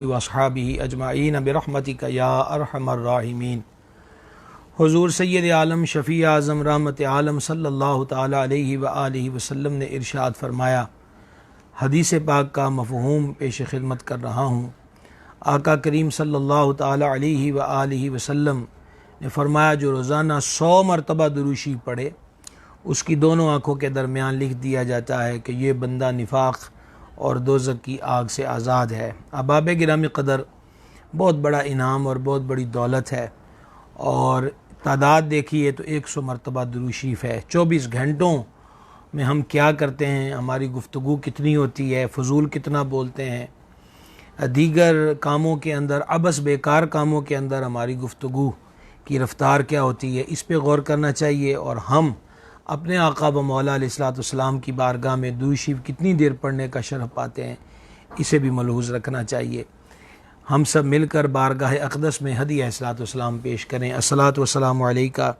وصحابہ اجمعین برحمتک یا ارحم الراحمین۔ حضور سید عالم شفیع اعظم رحمت عالم صلی اللہ تعالی علیہ وآلہ وسلم نے ارشاد فرمایا، حدیث پاک کا مفہوم پیش خدمت کر رہا ہوں۔ آقا کریم صلی اللہ تعالی علیہ وآلہ وسلم نے فرمایا، جو روزانہ 100 مرتبہ دروشی پڑھے اس کی دونوں آنکھوں کے درمیان لکھ دیا جاتا ہے کہ یہ بندہ نفاق اور دوزخ کی آگ سے آزاد ہے۔ احباب گرامی قدر، بہت بڑا انعام اور بہت بڑی دولت ہے، اور تعداد دیکھیے تو 100 مرتبہ درود شریف ہے۔ 24 گھنٹوں میں ہم کیا کرتے ہیں، ہماری گفتگو کتنی ہوتی ہے، فضول کتنا بولتے ہیں، دیگر کاموں کے اندر، عبث بیکار کاموں کے اندر ہماری گفتگو کی رفتار کیا ہوتی ہے، اس پہ غور کرنا چاہیے۔ اور ہم اپنے آقا و مولا علیہ الصلوۃ والسلام کی بارگاہ میں درود شریف کتنی دیر پڑھنے کا شرف پاتے ہیں، اسے بھی ملحوظ رکھنا چاہیے۔ ہم سب مل کر بارگاہ اقدس میں ہدیہ الصلوۃ والسلام پیش کریں۔ الصلوۃ والسلام علیکہ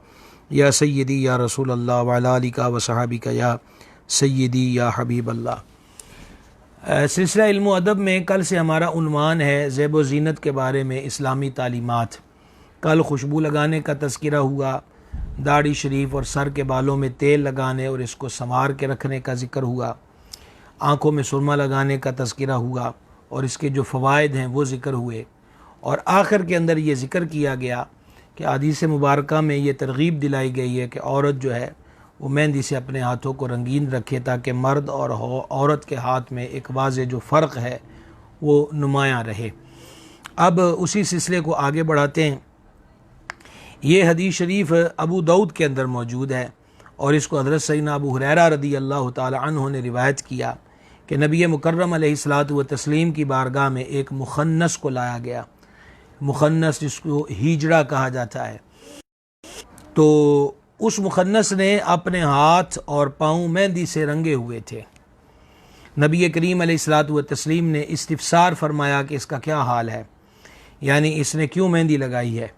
یا سیدی یا رسول اللہ وعلی آلکہ و صحابکہ یا سیدی یا حبیب اللہ۔ سلسلہ علم و ادب میں کل سے ہمارا عنوان ہے زیب و زینت کے بارے میں اسلامی تعلیمات۔ کل خوشبو لگانے کا تذکرہ ہوا، داڑھی شریف اور سر کے بالوں میں تیل لگانے اور اس کو سنوار کے رکھنے کا ذکر ہوا، آنکھوں میں سرما لگانے کا تذکرہ ہوا اور اس کے جو فوائد ہیں وہ ذکر ہوئے، اور آخر کے اندر یہ ذکر کیا گیا کہ حدیث مبارکہ میں یہ ترغیب دلائی گئی ہے کہ عورت جو ہے وہ مہندی سے اپنے ہاتھوں کو رنگین رکھے تاکہ مرد اور عورت کے ہاتھ میں ایک واضح جو فرق ہے وہ نمایاں رہے۔ اب اسی سلسلے کو آگے بڑھاتے ہیں۔ یہ حدیث شریف ابو داؤد کے اندر موجود ہے، اور اس کو حضرت سیدنا ابو ہریرہ رضی اللہ تعالی عنہ نے روایت کیا کہ نبی مکرم علیہ الصلوۃ والتسلیم کی بارگاہ میں ایک مخنث کو لایا گیا۔ مخنث جس کو ہیجڑا کہا جاتا ہے، تو اس مخنث نے اپنے ہاتھ اور پاؤں مہندی سے رنگے ہوئے تھے۔ نبی کریم علیہ الصلوۃ والتسلیم نے استفسار فرمایا کہ اس کا کیا حال ہے، یعنی اس نے کیوں مہندی لگائی ہے؟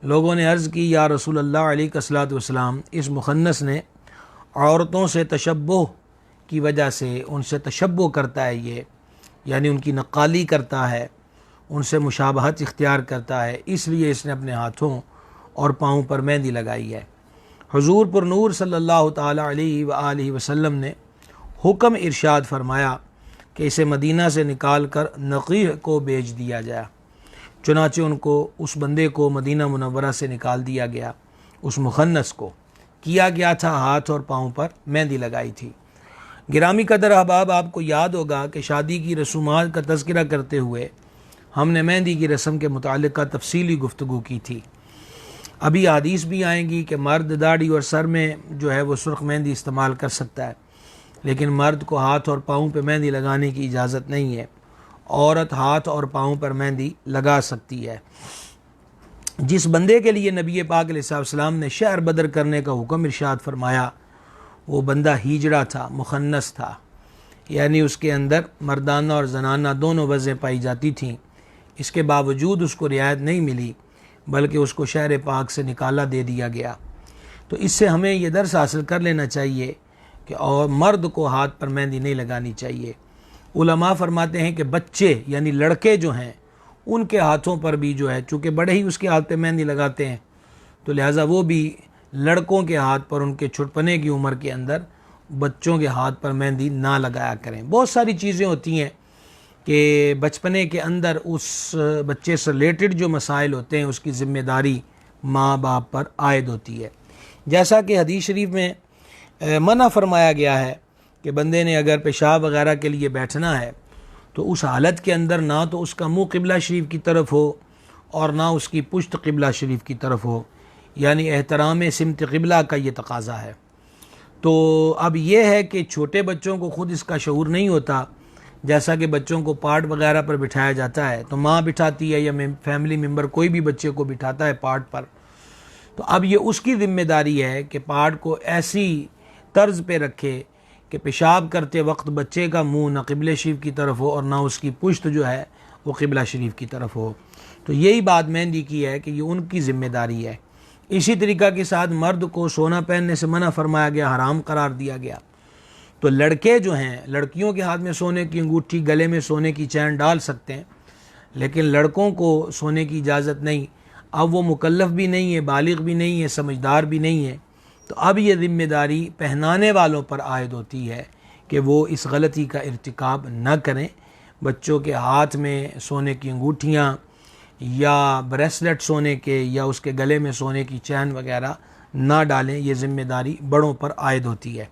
لوگوں نے عرض کی، یا رسول اللہ علیہ الصلوۃ والسلام، اس مخنث نے عورتوں سے تشبہ کی وجہ سے ان سے تشبہ کرتا ہے، یہ یعنی ان کی نقالی کرتا ہے، ان سے مشابہت اختیار کرتا ہے، اس لیے اس نے اپنے ہاتھوں اور پاؤں پر مہندی لگائی ہے۔ حضور پر نور صلی اللہ تعالی علیہ وآلہ وسلم نے حکم ارشاد فرمایا کہ اسے مدینہ سے نکال کر نقیع کو بھیج دیا جائے۔ چنانچہ ان کو، اس بندے کو مدینہ منورہ سے نکال دیا گیا۔ اس مخنث کو کیا گیا تھا ہاتھ اور پاؤں پر مہندی لگائی تھی۔ گرامی قدر احباب، آپ کو یاد ہوگا کہ شادی کی رسومات کا تذکرہ کرتے ہوئے ہم نے مہندی کی رسم کے متعلقہ تفصیلی گفتگو کی تھی۔ ابھی حدیث بھی آئیں گی کہ مرد داڑھی اور سر میں جو ہے وہ سرخ مہندی استعمال کر سکتا ہے، لیکن مرد کو ہاتھ اور پاؤں پہ مہندی لگانے کی اجازت نہیں ہے۔ عورت ہاتھ اور پاؤں پر مہندی لگا سکتی ہے۔ جس بندے کے لیے نبی پاک علیہ السلام نے شہر بدر کرنے کا حکم ارشاد فرمایا، وہ بندہ ہیجڑا تھا، مخنث تھا، یعنی اس کے اندر مردانہ اور زنانہ دونوں وجہیں پائی جاتی تھیں۔ اس کے باوجود اس کو رعایت نہیں ملی، بلکہ اس کو شہر پاک سے نکالا دے دیا گیا۔ تو اس سے ہمیں یہ درس حاصل کر لینا چاہیے کہ اور مرد کو ہاتھ پر مہندی نہیں لگانی چاہیے۔ علماء فرماتے ہیں کہ بچے یعنی لڑکے جو ہیں ان کے ہاتھوں پر بھی جو ہے، چونکہ بڑے ہی اس کے ہاتھ پہ مہندی لگاتے ہیں، تو لہٰذا وہ بھی لڑکوں کے ہاتھ پر ان کے چھٹپنے کی عمر کے اندر بچوں کے ہاتھ پر مہندی نہ لگایا کریں۔ بہت ساری چیزیں ہوتی ہیں کہ بچپنے کے اندر اس بچے سے ریلیٹڈ جو مسائل ہوتے ہیں اس کی ذمہ داری ماں باپ پر عائد ہوتی ہے۔ جیسا کہ حدیث شریف میں منع فرمایا گیا ہے کہ بندے نے اگر پیشاب وغیرہ کے لیے بیٹھنا ہے تو اس حالت کے اندر نہ تو اس کا منہ قبلہ شریف کی طرف ہو اور نہ اس کی پشت قبلہ شریف کی طرف ہو، یعنی احترام سمت قبلہ کا یہ تقاضا ہے۔ تو اب یہ ہے کہ چھوٹے بچوں کو خود اس کا شعور نہیں ہوتا، جیسا کہ بچوں کو پاٹ وغیرہ پر بٹھایا جاتا ہے تو ماں بٹھاتی ہے یا فیملی ممبر کوئی بھی بچے کو بٹھاتا ہے پاٹ پر، تو اب یہ اس کی ذمہ داری ہے کہ پاٹ کو ایسی طرز پہ رکھے کہ پیشاب کرتے وقت بچے کا منہ نہ قبلہ شریف کی طرف ہو اور نہ اس کی پشت جو ہے وہ قبلہ شریف کی طرف ہو۔ تو یہی بات مہندی کی ہے کہ یہ ان کی ذمہ داری ہے۔ اسی طریقہ کے ساتھ مرد کو سونا پہننے سے منع فرمایا گیا، حرام قرار دیا گیا۔ تو لڑکے جو ہیں، لڑکیوں کے ہاتھ میں سونے کی انگوٹھی، گلے میں سونے کی چین ڈال سکتے ہیں، لیکن لڑکوں کو سونے کی اجازت نہیں۔ اب وہ مکلف بھی نہیں ہے، بالغ بھی نہیں ہے، سمجھدار بھی نہیں ہے، تو اب یہ ذمہ داری پہنانے والوں پر عائد ہوتی ہے کہ وہ اس غلطی کا ارتکاب نہ کریں۔ بچوں کے ہاتھ میں سونے کی انگوٹھیاں یا بریسلٹ سونے کے یا اس کے گلے میں سونے کی چین وغیرہ نہ ڈالیں، یہ ذمہ داری بڑوں پر عائد ہوتی ہے۔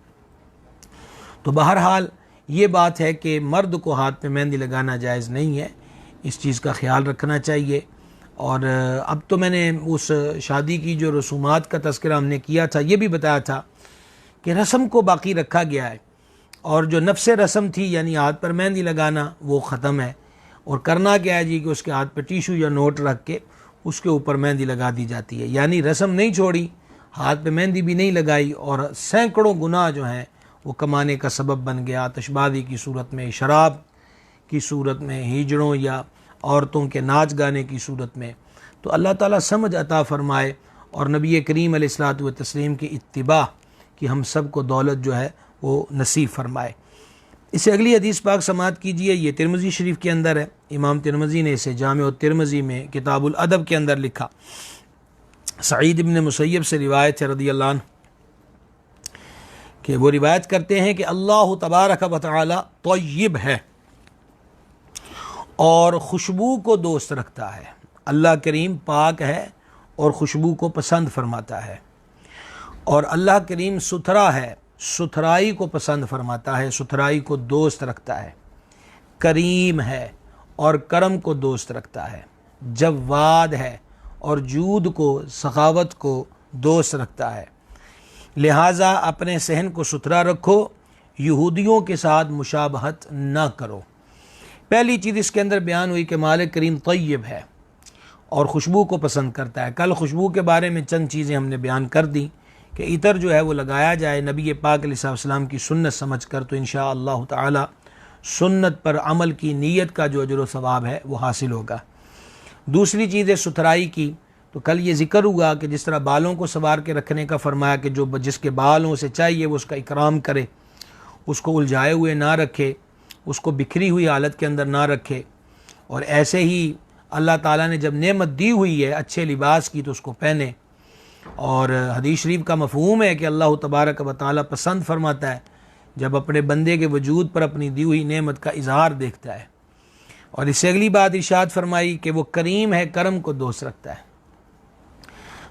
تو بہرحال یہ بات ہے کہ مرد کو ہاتھ پہ مہندی لگانا جائز نہیں ہے، اس چیز کا خیال رکھنا چاہیے۔ اور اب تو میں نے اس شادی کی جو رسومات کا تذکرہ ہم نے کیا تھا، یہ بھی بتایا تھا کہ رسم کو باقی رکھا گیا ہے، اور جو نفس رسم تھی یعنی ہاتھ پر مہندی لگانا وہ ختم ہے۔ اور کرنا کیا ہے جی کہ اس کے ہاتھ پہ ٹیشو یا نوٹ رکھ کے اس کے اوپر مہندی لگا دی جاتی ہے، یعنی رسم نہیں چھوڑی، ہاتھ پہ مہندی بھی نہیں لگائی، اور سینکڑوں گناہ جو ہیں وہ کمانے کا سبب بن گیا، آتش بازی کی صورت میں، شراب کی صورت میں، ہیجڑوں یا عورتوں کے ناچ گانے کی صورت میں۔ تو اللہ تعالیٰ سمجھ عطا فرمائے اور نبی کریم علیہ الصلاۃ والتسلیم کی اتباع کی ہم سب کو دولت جو ہے وہ نصیب فرمائے۔ اس سے اگلی حدیث پاک سماعت کیجئے، یہ ترمذی شریف کے اندر ہے۔ امام ترمذی نے اسے جامع الترمذی میں کتاب الادب کے اندر لکھا۔ سعید بن مسیب سے روایت ہے رضی اللہ عنہ کہ وہ روایت کرتے ہیں کہ اللہ تبارک و تعالی طیب ہے اور خوشبو کو دوست رکھتا ہے۔ اللہ کریم پاک ہے اور خوشبو کو پسند فرماتا ہے، اور اللہ کریم ستھرا ہے، ستھرائی کو پسند فرماتا ہے، ستھرائی کو دوست رکھتا ہے۔ کریم ہے اور کرم کو دوست رکھتا ہے۔ جواد ہے اور جود کو، سخاوت کو دوست رکھتا ہے۔ لہٰذا اپنے صحن کو ستھرا رکھو، یہودیوں کے ساتھ مشابہت نہ کرو۔ پہلی چیز اس کے اندر بیان ہوئی کہ مالک کریم طیب ہے اور خوشبو کو پسند کرتا ہے۔ کل خوشبو کے بارے میں چند چیزیں ہم نے بیان کر دیں کہ عطر جو ہے وہ لگایا جائے نبی پاک علیہ السلام کی سنت سمجھ کر، تو انشاءاللہ تعالی سنت پر عمل کی نیت کا جو اجر و ثواب ہے وہ حاصل ہوگا۔ دوسری چیز ہے ستھرائی کی، تو کل یہ ذکر ہوا کہ جس طرح بالوں کو سنوار کے رکھنے کا فرمایا کہ جس کے بالوں سے چاہیے وہ اس کا اکرام کرے، اس کو الجھائے ہوئے نہ رکھے، اس کو بکھری ہوئی حالت کے اندر نہ رکھے۔ اور ایسے ہی اللہ تعالیٰ نے جب نعمت دی ہوئی ہے اچھے لباس کی تو اس کو پہنے۔ اور حدیث شریف کا مفہوم ہے کہ اللہ تبارک و تعالیٰ پسند فرماتا ہے جب اپنے بندے کے وجود پر اپنی دی ہوئی نعمت کا اظہار دیکھتا ہے۔ اور اس سے اگلی بات ارشاد فرمائی کہ وہ کریم ہے، کرم کو دوست رکھتا ہے۔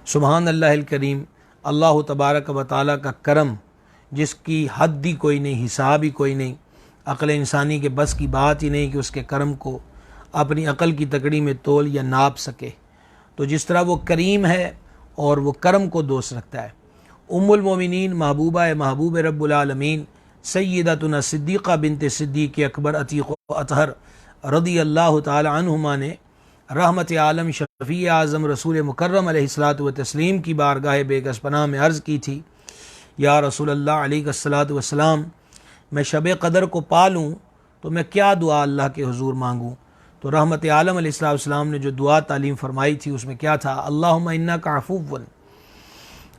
سبحان اللہ الکریم، اللہ تبارک و تعالیٰ کا کرم جس کی حد ہی کوئی نہیں، حساب ہی کوئی نہیں، عقل انسانی کے بس کی بات ہی نہیں کہ اس کے کرم کو اپنی عقل کی تکڑی میں تول یا ناپ سکے۔ تو جس طرح وہ کریم ہے اور وہ کرم کو دوست رکھتا ہے۔ ام المومنین، محبوبہ محبوب رب العالمین، سیدتنا صدیقہ بنت صدیق اکبر عتیق و اطہر رضی اللہ تعالی عنہما نے رحمت عالم شفیع اعظم رسول مکرم علیہ الصلاۃ والتسلیم کی بارگاہ بیگس پناہ میں عرض کی تھی، یا رسول اللہ علیہ الصلاۃ والسلام، میں شب قدر کو پالوں تو میں کیا دعا اللہ کے حضور مانگوں؟ تو رحمت عالم علیہ السلام نے جو دعا تعلیم فرمائی تھی اس میں کیا تھا؟ اللہم انک عفو،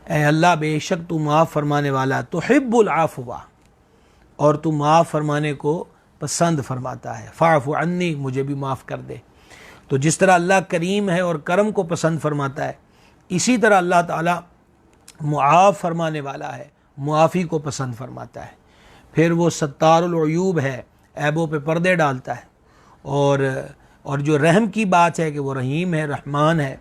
اے اللہ بے شک تو معاف فرمانے والا، تحب العفو، اور تو معاف فرمانے کو پسند فرماتا ہے، فاعف عنی، مجھے بھی معاف کر دے۔ تو جس طرح اللہ کریم ہے اور کرم کو پسند فرماتا ہے، اسی طرح اللہ تعالیٰ معاف فرمانے والا ہے، معافی کو پسند فرماتا ہے۔ پھر وہ ستار العیوب ہے، عیبوں پہ پردے ڈالتا ہے، اور جو رحم کی بات ہے کہ وہ رحیم ہے، رحمان ہے،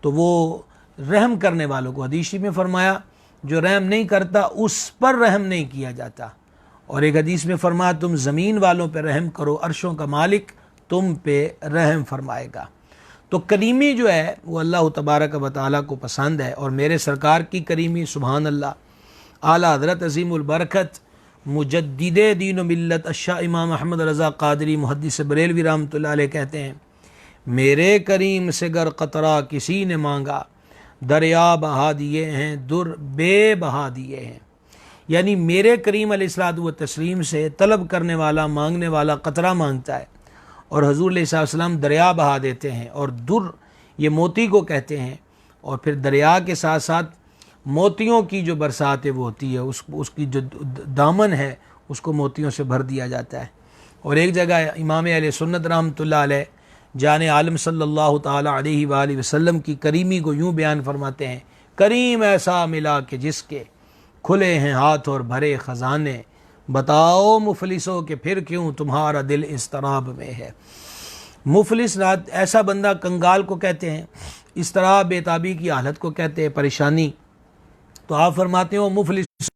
تو وہ رحم کرنے والوں کو، حدیث میں فرمایا جو رحم نہیں کرتا اس پر رحم نہیں کیا جاتا۔ اور ایک حدیث میں فرمایا تم زمین والوں پہ رحم کرو، عرشوں کا مالک تم پہ رحم فرمائے گا۔ تو کریمی جو ہے وہ اللہ تبارک و تعالیٰ کو پسند ہے، اور میرے سرکار کی کریمی سبحان اللہ، اعلیٰ حضرت عظیم البرکت مجدد دین و ملت الشاہ امام احمد رضا قادری محدث بریلوی رحمۃ اللہ علیہ کہتے ہیں، میرے کریم سے گر قطرہ کسی نے مانگا، دریا بہا دیے ہیں، در بے بہا دیے ہیں۔ یعنی میرے کریم علیہ الصلوۃ والتسلیم سے طلب کرنے والا، مانگنے والا قطرہ مانگتا ہے، اور حضور علیہ السلام دریا بہا دیتے ہیں۔ اور در یہ موتی کو کہتے ہیں، اور پھر دریا کے ساتھ ساتھ موتیوں کی جو برسات ہے وہ ہوتی ہے، اس کی جو دامن ہے اس کو موتیوں سے بھر دیا جاتا ہے۔ اور ایک جگہ امام اہل سنت رحمۃ اللہ علیہ جان عالم صلی اللہ تعالی علیہ وآلہ وسلم کی کریمی کو یوں بیان فرماتے ہیں، کریم ایسا ملا کہ جس کے کھلے ہیں ہاتھ اور بھرے خزانے، بتاؤ مفلسوں کہ پھر کیوں تمہارا دل اضطراب میں ہے۔ مفلس ایسا بندہ کنگال کو کہتے ہیں، اضطراب بے تابی کی حالت کو کہتے ہیں، پریشانی۔ تو آپ فرماتے ہو مفلس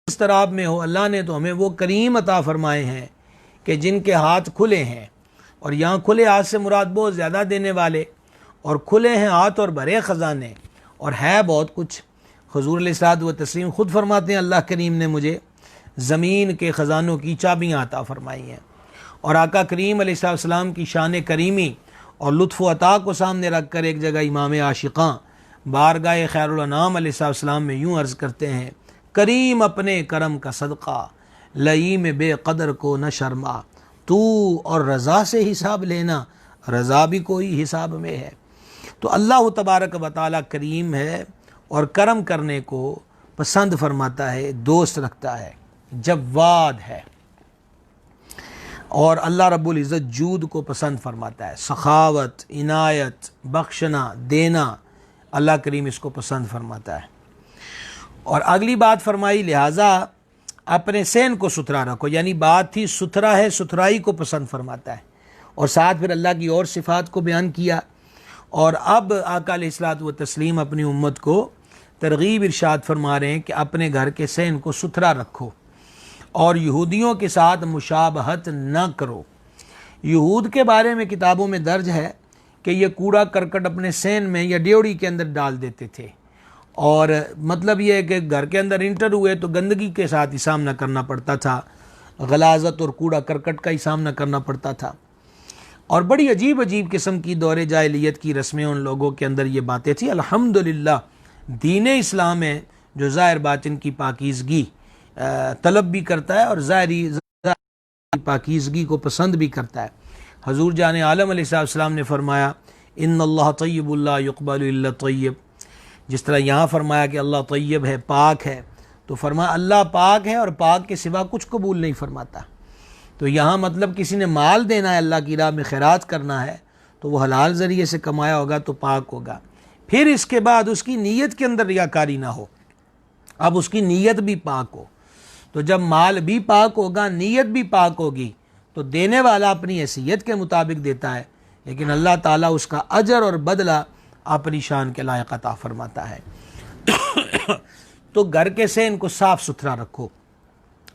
اضطراب میں ہو، اللہ نے تو ہمیں وہ کریم عطا فرمائے ہیں کہ جن کے ہاتھ کھلے ہیں، اور یہاں کھلے ہاتھ سے مراد بہت زیادہ دینے والے، اور کھلے ہیں ہاتھ اور بھرے خزانے، اور ہے بہت کچھ۔ حضور علیہ الصلوۃ والتسلیم خود فرماتے ہیں اللہ کریم نے مجھے زمین کے خزانوں کی چابیاں عطا فرمائی ہیں، اور آقا کریم علیہ السلام کی شان کریمی اور لطف و عطا کو سامنے رکھ کر ایک جگہ امام عاشقاں بارگاہ خیر الانام علیہ السلام میں یوں عرض کرتے ہیں، کریم اپنے کرم کا صدقہ لئیم بے قدر کو نہ شرما، تو اور رضا سے حساب لینا، رضا بھی کوئی حساب میں ہے۔ تو اللہ تبارک و تعالی کریم ہے اور کرم کرنے کو پسند فرماتا ہے، دوست رکھتا ہے، جواد ہے، اور اللہ رب العزت جود کو پسند فرماتا ہے، سخاوت، عنایت، بخشنا، دینا، اللہ کریم اس کو پسند فرماتا ہے۔ اور اگلی بات فرمائی لہٰذا اپنے سین کو ستھرا رکھو، یعنی بات تھی ستھرا ہے، ستھرائی کو پسند فرماتا ہے، اور ساتھ پھر اللہ کی اور صفات کو بیان کیا۔ اور اب آقا علیہ الصلوۃ والتسلیم اپنی امت کو ترغیب ارشاد فرما رہے ہیں کہ اپنے گھر کے سین کو ستھرا رکھو اور یہودیوں کے ساتھ مشابہت نہ کرو۔ یہود کے بارے میں کتابوں میں درج ہے کہ یہ کوڑا کرکٹ اپنے سین میں یا ڈیوڑی کے اندر ڈال دیتے تھے، اور مطلب یہ ہے کہ گھر کے اندر انٹر ہوئے تو گندگی کے ساتھ ہی سامنا کرنا پڑتا تھا، غلاظت اور کوڑا کرکٹ کا ہی سامنا کرنا پڑتا تھا، اور بڑی عجیب عجیب قسم کی دور جاہلیت کی رسمیں ان لوگوں کے اندر یہ باتیں تھیں۔ الحمدللہ دین اسلام ہے جو ظاہر باطن کی پاکیزگی طلب بھی کرتا ہے اور ظاہری پاکیزگی کو پسند بھی کرتا ہے۔ حضور جان عالم علیہ السلام نے فرمایا ان اللہ طیب اللہ یقبل الا طیب، جس طرح یہاں فرمایا کہ اللہ طیب ہے، پاک ہے، تو فرمایا اللہ پاک ہے اور پاک کے سوا کچھ قبول نہیں فرماتا۔ تو یہاں مطلب کسی نے مال دینا ہے، اللہ کی راہ میں خیرات کرنا ہے، تو وہ حلال ذریعے سے کمایا ہوگا تو پاک ہوگا۔ پھر اس کے بعد اس کی نیت کے اندر ریاکاری نہ ہو، اب اس کی نیت بھی پاک ہو۔ تو جب مال بھی پاک ہوگا، نیت بھی پاک ہوگی، تو دینے والا اپنی حیثیت کے مطابق دیتا ہے، لیکن اللہ تعالیٰ اس کا اجر اور بدلہ اپنی شان کے لائق عطا فرماتا ہے۔ تو گھر کے سین کو صاف ستھرا رکھو،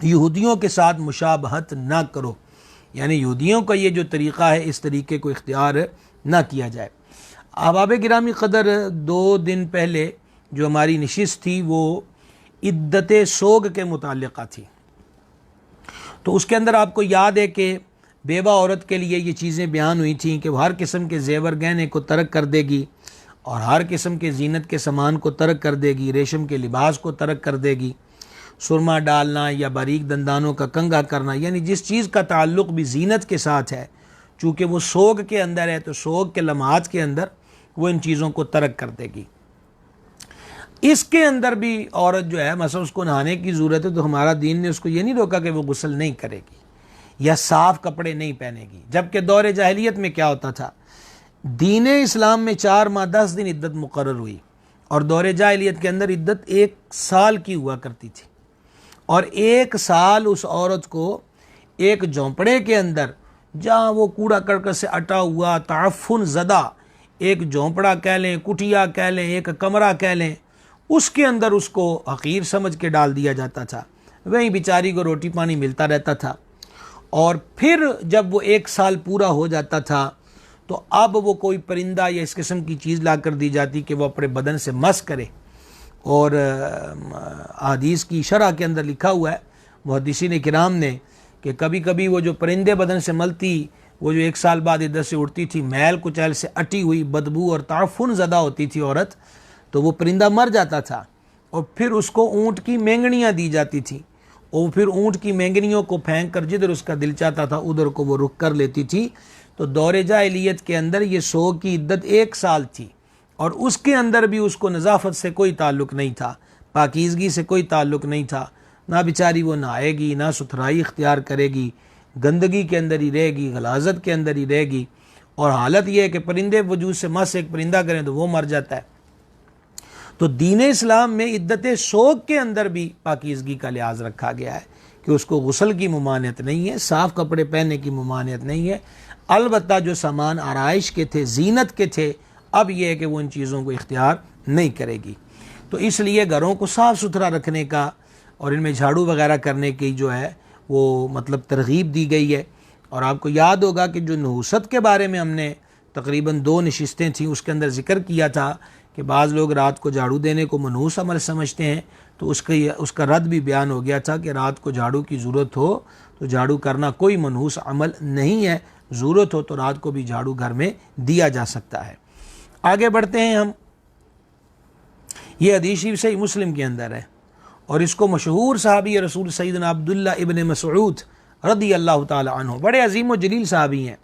یہودیوں کے ساتھ مشابہت نہ کرو، یعنی یہودیوں کا یہ جو طریقہ ہے اس طریقے کو اختیار نہ کیا جائے۔ احباب گرامی قدر 2 دن پہلے جو ہماری نشست تھی وہ عدت سوگ کے متعلقہ تھی، تو اس کے اندر آپ کو یاد ہے کہ بیوہ عورت کے لیے یہ چیزیں بیان ہوئی تھیں کہ وہ ہر قسم کے زیور گہنے کو ترک کر دے گی، اور ہر قسم کے زینت کے سامان کو ترک کر دے گی، ریشم کے لباس کو ترک کر دے گی، سرما ڈالنا یا باریک دندانوں کا کنگھا کرنا، یعنی جس چیز کا تعلق بھی زینت کے ساتھ ہے، چونکہ وہ سوگ کے اندر ہے تو سوگ کے لمحات کے اندر وہ ان چیزوں کو ترک کر دے گی۔ اس کے اندر بھی عورت جو ہے مثلا اس کو نہانے کی ضرورت ہے تو ہمارا دین نے اس کو یہ نہیں روکا کہ وہ غسل نہیں کرے گی یا صاف کپڑے نہیں پہنے گی، جبکہ دور جاہلیت میں کیا ہوتا تھا، دین اسلام میں 4 ماہ 10 دن عدت مقرر ہوئی، اور دور جاہلیت کے اندر عدت 1 سال کی ہوا کرتی تھی، اور 1 سال اس عورت کو ایک جھونپڑے کے اندر جہاں وہ کوڑا کرکٹ سے اٹا ہوا تعفن زدہ ایک جھونپڑا کہہ لیں، کٹیا کہہ لیں، ایک کمرہ کہہ لیں، اس کے اندر اس کو حقیر سمجھ کے ڈال دیا جاتا تھا، وہیں بیچاری کو روٹی پانی ملتا رہتا تھا۔ اور پھر جب وہ 1 سال پورا ہو جاتا تھا تو اب وہ کوئی پرندہ یا اس قسم کی چیز لا کر دی جاتی کہ وہ اپنے بدن سے مس کرے، اور احادیث کی شرح کے اندر لکھا ہوا ہے محدثین کرام نے کہ کبھی کبھی وہ جو پرندے بدن سے ملتی، وہ جو 1 سال بعد عدت سے اٹھتی تھی، میل کچیل سے اٹی ہوئی بدبو اور تعفن زدہ ہوتی تھی عورت، تو وہ پرندہ مر جاتا تھا، اور پھر اس کو اونٹ کی مینگنیاں دی جاتی تھیں، اور پھر اونٹ کی مینگنیوں کو پھینک کر جدھر اس کا دل چاہتا تھا ادھر کو وہ رخ کر لیتی تھی۔ تو دور جاہلیت کے اندر یہ سوگ کی عدت 1 سال تھی، اور اس کے اندر بھی اس کو نظافت سے کوئی تعلق نہیں تھا، پاکیزگی سے کوئی تعلق نہیں تھا، نہ بیچاری وہ نہائے گی، نہ ستھرائی اختیار کرے گی، گندگی کے اندر ہی رہے گی، غلاظت کے اندر ہی رہے گی، اور حالت یہ ہے کہ پرندے وجود سے مس ایک پرندہ کریں تو وہ مر جاتا ہے۔ تو دین اسلام میں عدت سوگ کے اندر بھی پاکیزگی کا لحاظ رکھا گیا ہے کہ اس کو غسل کی ممانعت نہیں ہے، صاف کپڑے پہننے کی ممانعت نہیں ہے، البتہ جو سامان آرائش کے تھے، زینت کے تھے، اب یہ ہے کہ وہ ان چیزوں کو اختیار نہیں کرے گی۔ تو اس لیے گھروں کو صاف ستھرا رکھنے کا اور ان میں جھاڑو وغیرہ کرنے کی جو ہے وہ مطلب ترغیب دی گئی ہے۔ اور آپ کو یاد ہوگا کہ جو نحوست کے بارے میں ہم نے تقریباً 2 نشستیں تھیں، اس کے اندر ذکر کیا تھا کہ بعض لوگ رات کو جھاڑو دینے کو منحوس عمل سمجھتے ہیں، تو اس کا رد بھی بیان ہو گیا تھا کہ رات کو جھاڑو کی ضرورت ہو تو جھاڑو کرنا کوئی منحوس عمل نہیں ہے، ضرورت ہو تو رات کو بھی جھاڑو گھر میں دیا جا سکتا ہے۔ آگے بڑھتے ہیں ہم۔ یہ حدیث شریف صحیح مسلم کے اندر ہے اور اس کو مشہور صحابی رسول سیدنا عبداللہ ابن مسعود رضی اللہ تعالی عنہ، بڑے عظیم و جلیل صحابی ہیں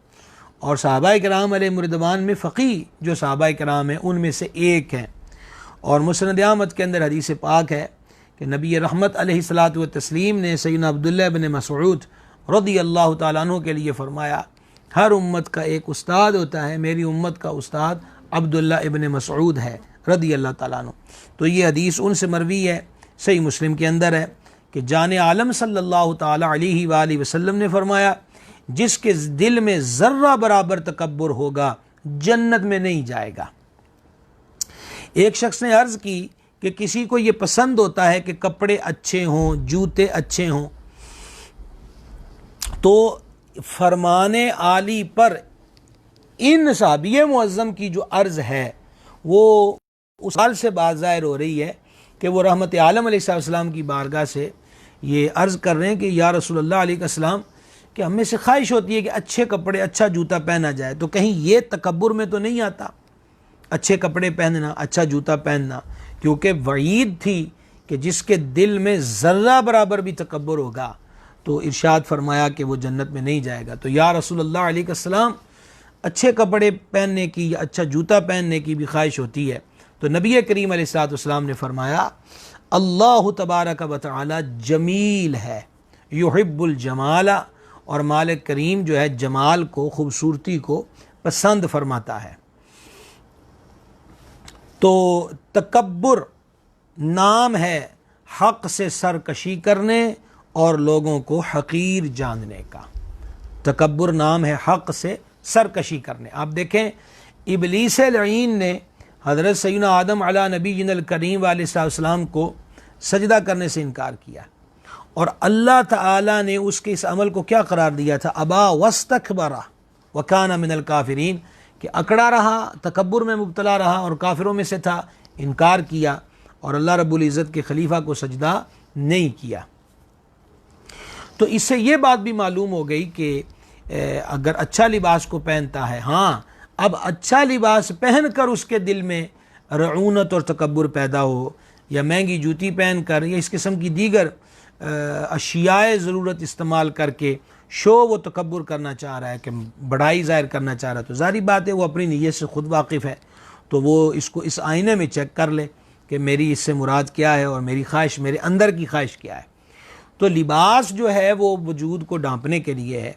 اور صحابہ کرام علیہ رضوان میں فقیہ جو صحابہ کرام ہیں ان میں سے ایک ہیں، اور مسند احمد کے اندر حدیث پاک ہے کہ نبی رحمت علیہ الصلاۃ والتسلیم نے سیدنا عبداللہ ابن مسعود رضی اللہ تعالیٰ عنہ کے لیے فرمایا، ہر امت کا ایک استاد ہوتا ہے، میری امت کا استاد عبداللہ ابن مسعود ہے رضی اللہ تعالیٰ عنہ۔ تو یہ حدیث ان سے مروی ہے، صحیح مسلم کے اندر ہے کہ جان عالم صلی اللہ تعالیٰ علیہ وآلہ وسلم نے فرمایا، جس کے دل میں ذرہ برابر تکبر ہوگا جنت میں نہیں جائے گا۔ ایک شخص نے عرض کی کہ کسی کو یہ پسند ہوتا ہے کہ کپڑے اچھے ہوں، جوتے اچھے ہوں، تو فرمان عالی پر ان صحابی معظم کی جو عرض ہے وہ اس حال سے بات ظاہر ہو رہی ہے کہ وہ رحمت عالم علیہ السلام کی بارگاہ سے یہ عرض کر رہے ہیں کہ یا رسول اللہ علیہ السلام کہ ہم میں سے خواہش ہوتی ہے کہ اچھے کپڑے، اچھا جوتا پہنا جائے، تو کہیں یہ تکبر میں تو نہیں آتا اچھے کپڑے پہننا، اچھا جوتا پہننا؟ کیونکہ وعید تھی کہ جس کے دل میں ذرہ برابر بھی تکبر ہوگا تو ارشاد فرمایا کہ وہ جنت میں نہیں جائے گا۔ تو یا رسول اللہ علیہ السلام اچھے کپڑے پہننے کی یا اچھا جوتا پہننے کی بھی خواہش ہوتی ہے، تو نبی کریم علیہ السلام نے فرمایا اللہ تبارک و تعالی جمیل ہے، یحب الجمال، اور مالک کریم جو ہے جمال کو، خوبصورتی کو پسند فرماتا ہے۔ تو تکبر نام ہے حق سے سرکشی کرنے اور لوگوں کو حقیر جاننے کا۔ تکبر نام ہے حق سے سرکشی کرنے۔ آپ دیکھیں ابلیس لعین نے حضرت سیدنا آدم علی نبی الکریم علیہ السلام کو سجدہ کرنے سے انکار کیا، اور اللہ تعالیٰ نے اس کے اس عمل کو کیا قرار دیا تھا؟ ابا واستکبر وکان من الکافرین، کہ اکڑا رہا، تکبر میں مبتلا رہا اور کافروں میں سے تھا، انکار کیا اور اللہ رب العزت کے خلیفہ کو سجدہ نہیں کیا۔ تو اس سے یہ بات بھی معلوم ہو گئی کہ اگر اچھا لباس کو پہنتا ہے، ہاں اب اچھا لباس پہن کر اس کے دل میں رعونت اور تکبر پیدا ہو، یا مہنگی جوتی پہن کر یا اس قسم کی دیگر اشیاء ضرورت استعمال کر کے شو و تکبر کرنا چاہ رہا ہے، کہ بڑائی ظاہر کرنا چاہ رہا ہے، تو ظاہری بات ہے وہ اپنی نیت سے خود واقف ہے، تو وہ اس کو اس آئینے میں چیک کر لے کہ میری اس سے مراد کیا ہے اور میری خواہش، میرے اندر کی خواہش کیا ہے۔ تو لباس جو ہے وہ وجود کو ڈھانپنے کے لیے ہے،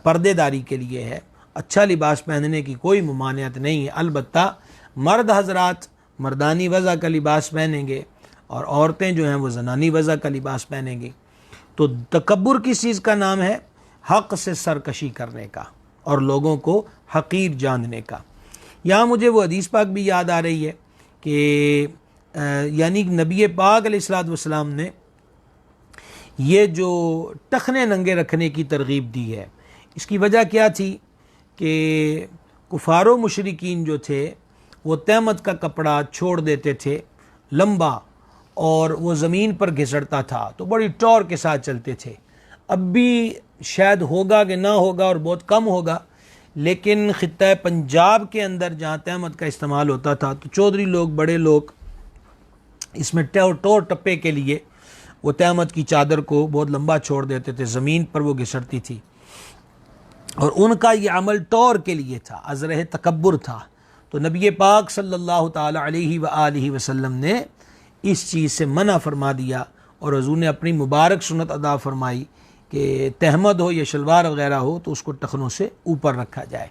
پردے داری کے لیے ہے، اچھا لباس پہننے کی کوئی ممانعت نہیں ہے، البتہ مرد حضرات مردانی وضع کا لباس پہنیں گے اور عورتیں جو ہیں وہ زنانی وضع کا لباس پہنیں گی۔ تو تکبر کس چیز کا نام ہے؟ حق سے سرکشی کرنے کا اور لوگوں کو حقیر جاننے کا۔ یہاں مجھے وہ حدیث پاک بھی یاد آ رہی ہے کہ یعنی نبی پاک علیہ الصلوۃ والسلام نے یہ جو ٹخنے ننگے رکھنے کی ترغیب دی ہے، اس کی وجہ کیا تھی کہ کفار و مشرکین جو تھے وہ تہمت کا کپڑا چھوڑ دیتے تھے لمبا، اور وہ زمین پر گھسڑتا تھا تو بڑی ٹور کے ساتھ چلتے تھے۔ اب بھی شاید ہوگا کہ نہ ہوگا اور بہت کم ہوگا، لیکن خطہ پنجاب کے اندر جہاں تہمت کا استعمال ہوتا تھا تو چودھری لوگ، بڑے لوگ اس میں ٹور ٹپے کے لیے وہ تہمت کی چادر کو بہت لمبا چھوڑ دیتے تھے، زمین پر وہ گھسڑتی تھی، اور ان کا یہ عمل ٹور کے لیے تھا، ازرہ تکبر تھا۔ تو نبی پاک صلی اللہ تعالی علیہ وآلہ وسلم نے اس چیز سے منع فرما دیا، اور حضور نے اپنی مبارک سنت ادا فرمائی کہ تہمد ہو یا شلوار وغیرہ ہو تو اس کو ٹخنوں سے اوپر رکھا جائے۔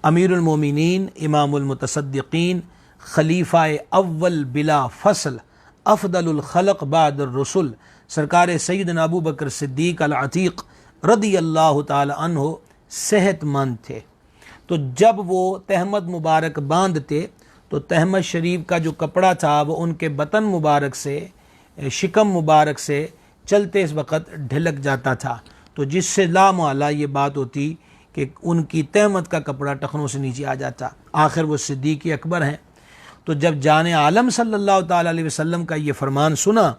امیر المومنین، امام المتصدقین، خلیفہ اول بلا فصل، افضل الخلق بعد الرسل، سرکار سیدنا ابو بکر صدیق العتیق رضی اللہ تعالی عنہ صحت مند تھے۔ تو جب وہ تہمد مبارک باندھتے تو تہمد شریف کا جو کپڑا تھا وہ ان کے بطن مبارک سے، شکم مبارک سے چلتے اس وقت ڈھلک جاتا تھا، تو جس سے لامحالہ یہ بات ہوتی کہ ان کی تہمد کا کپڑا ٹخنوں سے نیچے آ جاتا۔ آخر وہ صدیق اکبر ہیں، تو جب جان عالم صلی اللہ تعالیٰ علیہ وسلم کا یہ فرمان سنا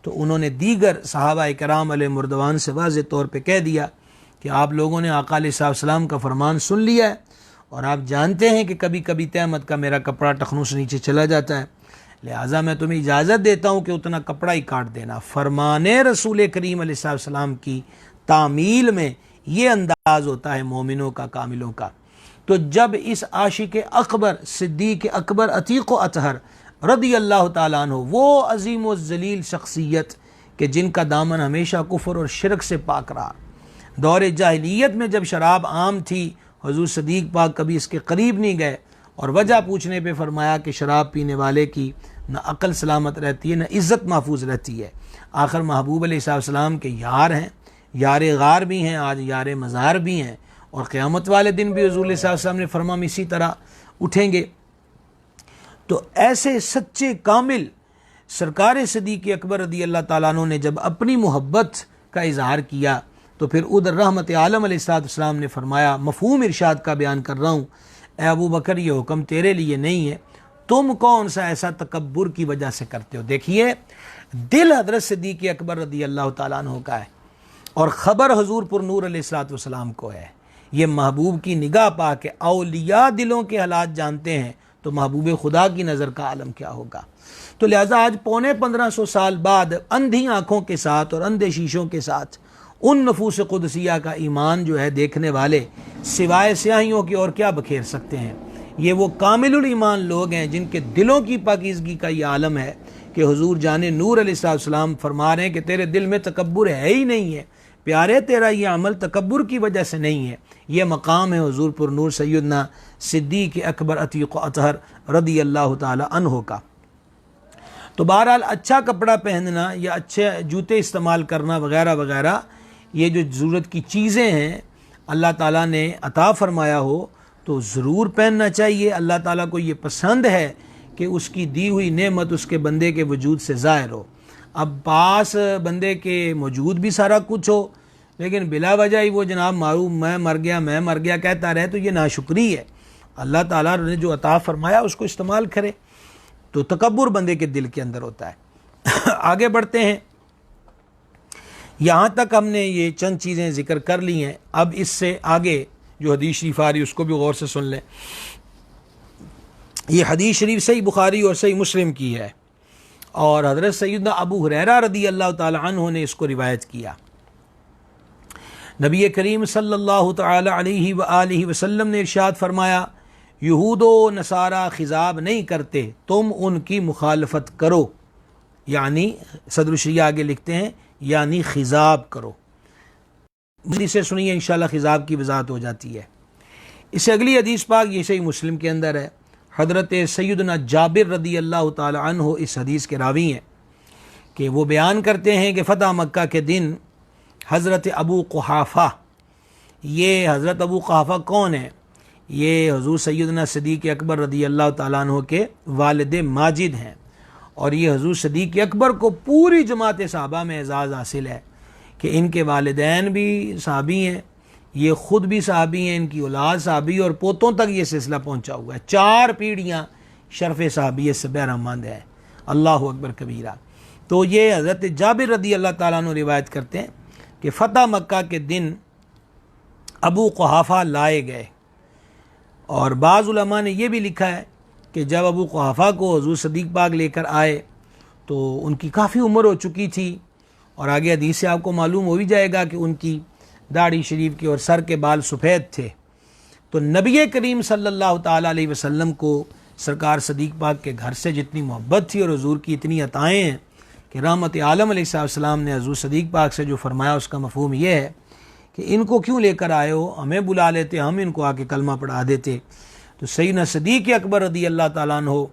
تو انہوں نے دیگر صحابہ کرام علیہ مردوان سے واضح طور پہ کہہ دیا کہ آپ لوگوں نے آقا علیہ السلام کا فرمان سن لیا ہے، اور آپ جانتے ہیں کہ کبھی کبھی تہمد کا میرا کپڑا ٹخنوں سے نیچے چلا جاتا ہے، لہٰذا میں تمہیں اجازت دیتا ہوں کہ اتنا کپڑا ہی کاٹ دینا۔ فرمان رسول کریم علیہ السلام کی تعمیل میں یہ انداز ہوتا ہے مومنوں کا، کاملوں کا۔ تو جب اس عاشق اکبر صدیق اکبر عتیق و اطہر رضی اللہ تعالیٰ عنہ، وہ عظیم و ذلیل شخصیت کہ جن کا دامن ہمیشہ کفر اور شرک سے پاک رہا، دور جاہلیت میں جب شراب عام تھی حضور صدیق پاک کبھی اس کے قریب نہیں گئے، اور وجہ پوچھنے پہ فرمایا کہ شراب پینے والے کی نہ عقل سلامت رہتی ہے نہ عزت محفوظ رہتی ہے۔ آخر محبوب علیہ السلام کے یار ہیں، یار غار بھی ہیں، آج یار مزار بھی ہیں، اور قیامت والے دن بھی حضور علیہ السلام نے فرمایا ہم اسی طرح اٹھیں گے۔ تو ایسے سچے کامل سرکار صدیق اکبر رضی اللہ تعالیٰ عنہ نے جب اپنی محبت کا اظہار کیا تو پھر ادھر رحمت عالم علیہ السلام نے فرمایا، مفہوم ارشاد کا بیان کر رہا ہوں، اے ابو بکر یہ حکم تیرے لیے نہیں ہے، تم کون سا ایسا تکبر کی وجہ سے کرتے ہو۔ دیکھیے دل حضرت صدیق اکبر رضی اللہ تعالیٰ عنہ کا ہے، اور خبر حضور پر نور علیہ السلام کو ہے۔ یہ محبوب کی نگاہ پا کے اولیاء دلوں کے حالات جانتے ہیں، تو محبوب خدا کی نظر کا عالم کیا ہوگا۔ تو لہٰذا آج 1500 سال بعد اندھی آنکھوں کے ساتھ اور اندھے شیشوں کے ساتھ ان نفوس قدسیہ کا ایمان جو ہے دیکھنے والے سوائے سیاہیوں کی اور کیا بکھیر سکتے ہیں۔ یہ وہ کامل الایمان لوگ ہیں جن کے دلوں کی پاکیزگی کا یہ عالم ہے کہ حضور جان نور علیہ السلام فرما رہے ہیں کہ تیرے دل میں تکبر ہے ہی نہیں ہے، پیارے تیرا یہ عمل تکبر کی وجہ سے نہیں ہے۔ یہ مقام ہے حضور پر نور سیدنا صدیق اکبر عتیق و اطہر رضی اللہ تعالی عنہ کا۔ تو بہرحال اچھا کپڑا پہننا یا اچھے جوتے استعمال کرنا وغیرہ وغیرہ، یہ جو ضرورت کی چیزیں ہیں اللہ تعالیٰ نے عطا فرمایا ہو تو ضرور پہننا چاہیے۔ اللہ تعالیٰ کو یہ پسند ہے کہ اس کی دی ہوئی نعمت اس کے بندے کے وجود سے ظاہر ہو۔ اب پاس بندے کے موجود بھی سارا کچھ ہو لیکن بلا وجہ ہی وہ جناب معروف میں مر گیا کہتا رہے، تو یہ ناشکری ہے۔ اللہ تعالیٰ نے جو عطا فرمایا اس کو استعمال کرے۔ تو تکبر بندے کے دل کے اندر ہوتا ہے۔ آگے بڑھتے ہیں، یہاں تک ہم نے یہ چند چیزیں ذکر کر لی ہیں، اب اس سے آگے جو حدیث شریف آ رہی ہے اس کو بھی غور سے سن لیں۔ یہ حدیث شریف صحیح بخاری اور صحیح مسلم کی ہے، اور حضرت سیدنا ابو ہریرہ رضی اللہ تعالی عنہ نے اس کو روایت کیا۔ نبی کریم صلی اللہ تعالی علیہ وآلہ وسلم نے ارشاد فرمایا، یہود و نصارہ خضاب نہیں کرتے، تم ان کی مخالفت کرو، یعنی صدر الشریعہ آگے لکھتے ہیں یعنی خضاب کرو۔ مجھے سے سنیے انشاءاللہ خضاب کی وضاحت ہو جاتی ہے۔ اس سے اگلی حدیث پاک یہ صحیح مسلم کے اندر ہے، حضرت سیدنا جابر رضی اللہ تعالی عنہ اس حدیث کے راوی ہیں کہ وہ بیان کرتے ہیں کہ فتح مکہ کے دن حضرت ابو قحافہ، یہ حضرت ابو قحافہ کون ہیں؟ یہ حضور سیدنا صدیق اکبر رضی اللہ تعالیٰ عنہ کے والد ماجد ہیں، اور یہ حضور صدیق اکبر کو پوری جماعت صحابہ میں اعزاز حاصل ہے کہ ان کے والدین بھی صحابی ہیں، یہ خود بھی صحابی ہیں، ان کی اولاد صحابی، اور پوتوں تک یہ سلسلہ پہنچا ہوا ہے، 4 پیڑھیاں شرف صحابیت سے بہرمند ہیں۔ اللہ اکبر کبیرہ۔ تو یہ حضرت جابر رضی اللہ تعالیٰ عنہ روایت کرتے ہیں کہ فتح مکہ کے دن ابو قحافہ لائے گئے، اور بعض علماء نے یہ بھی لکھا ہے کہ جب ابو قحافہ کو حضور صدیق پاک لے کر آئے تو ان کی کافی عمر ہو چکی تھی، اور آگے حدیث سے آپ کو معلوم ہو ہی جائے گا کہ ان کی داڑھی شریف کے اور سر کے بال سفید تھے۔ تو نبی کریم صلی اللہ تعالیٰ علیہ وسلم کو سرکار صدیق پاک کے گھر سے جتنی محبت تھی اور حضور کی اتنی عطائیں ہیں کہ رحمت عالم علیہ السلام نے حضور صدیق پاک سے جو فرمایا اس کا مفہوم یہ ہے کہ ان کو کیوں لے کر آئے ہو، ہمیں بلا لیتے، ہم ان کو آ کے کلمہ پڑھا دیتے۔ تو سیدنا صدیق اکبر رضی اللہ تعالیٰ عنہ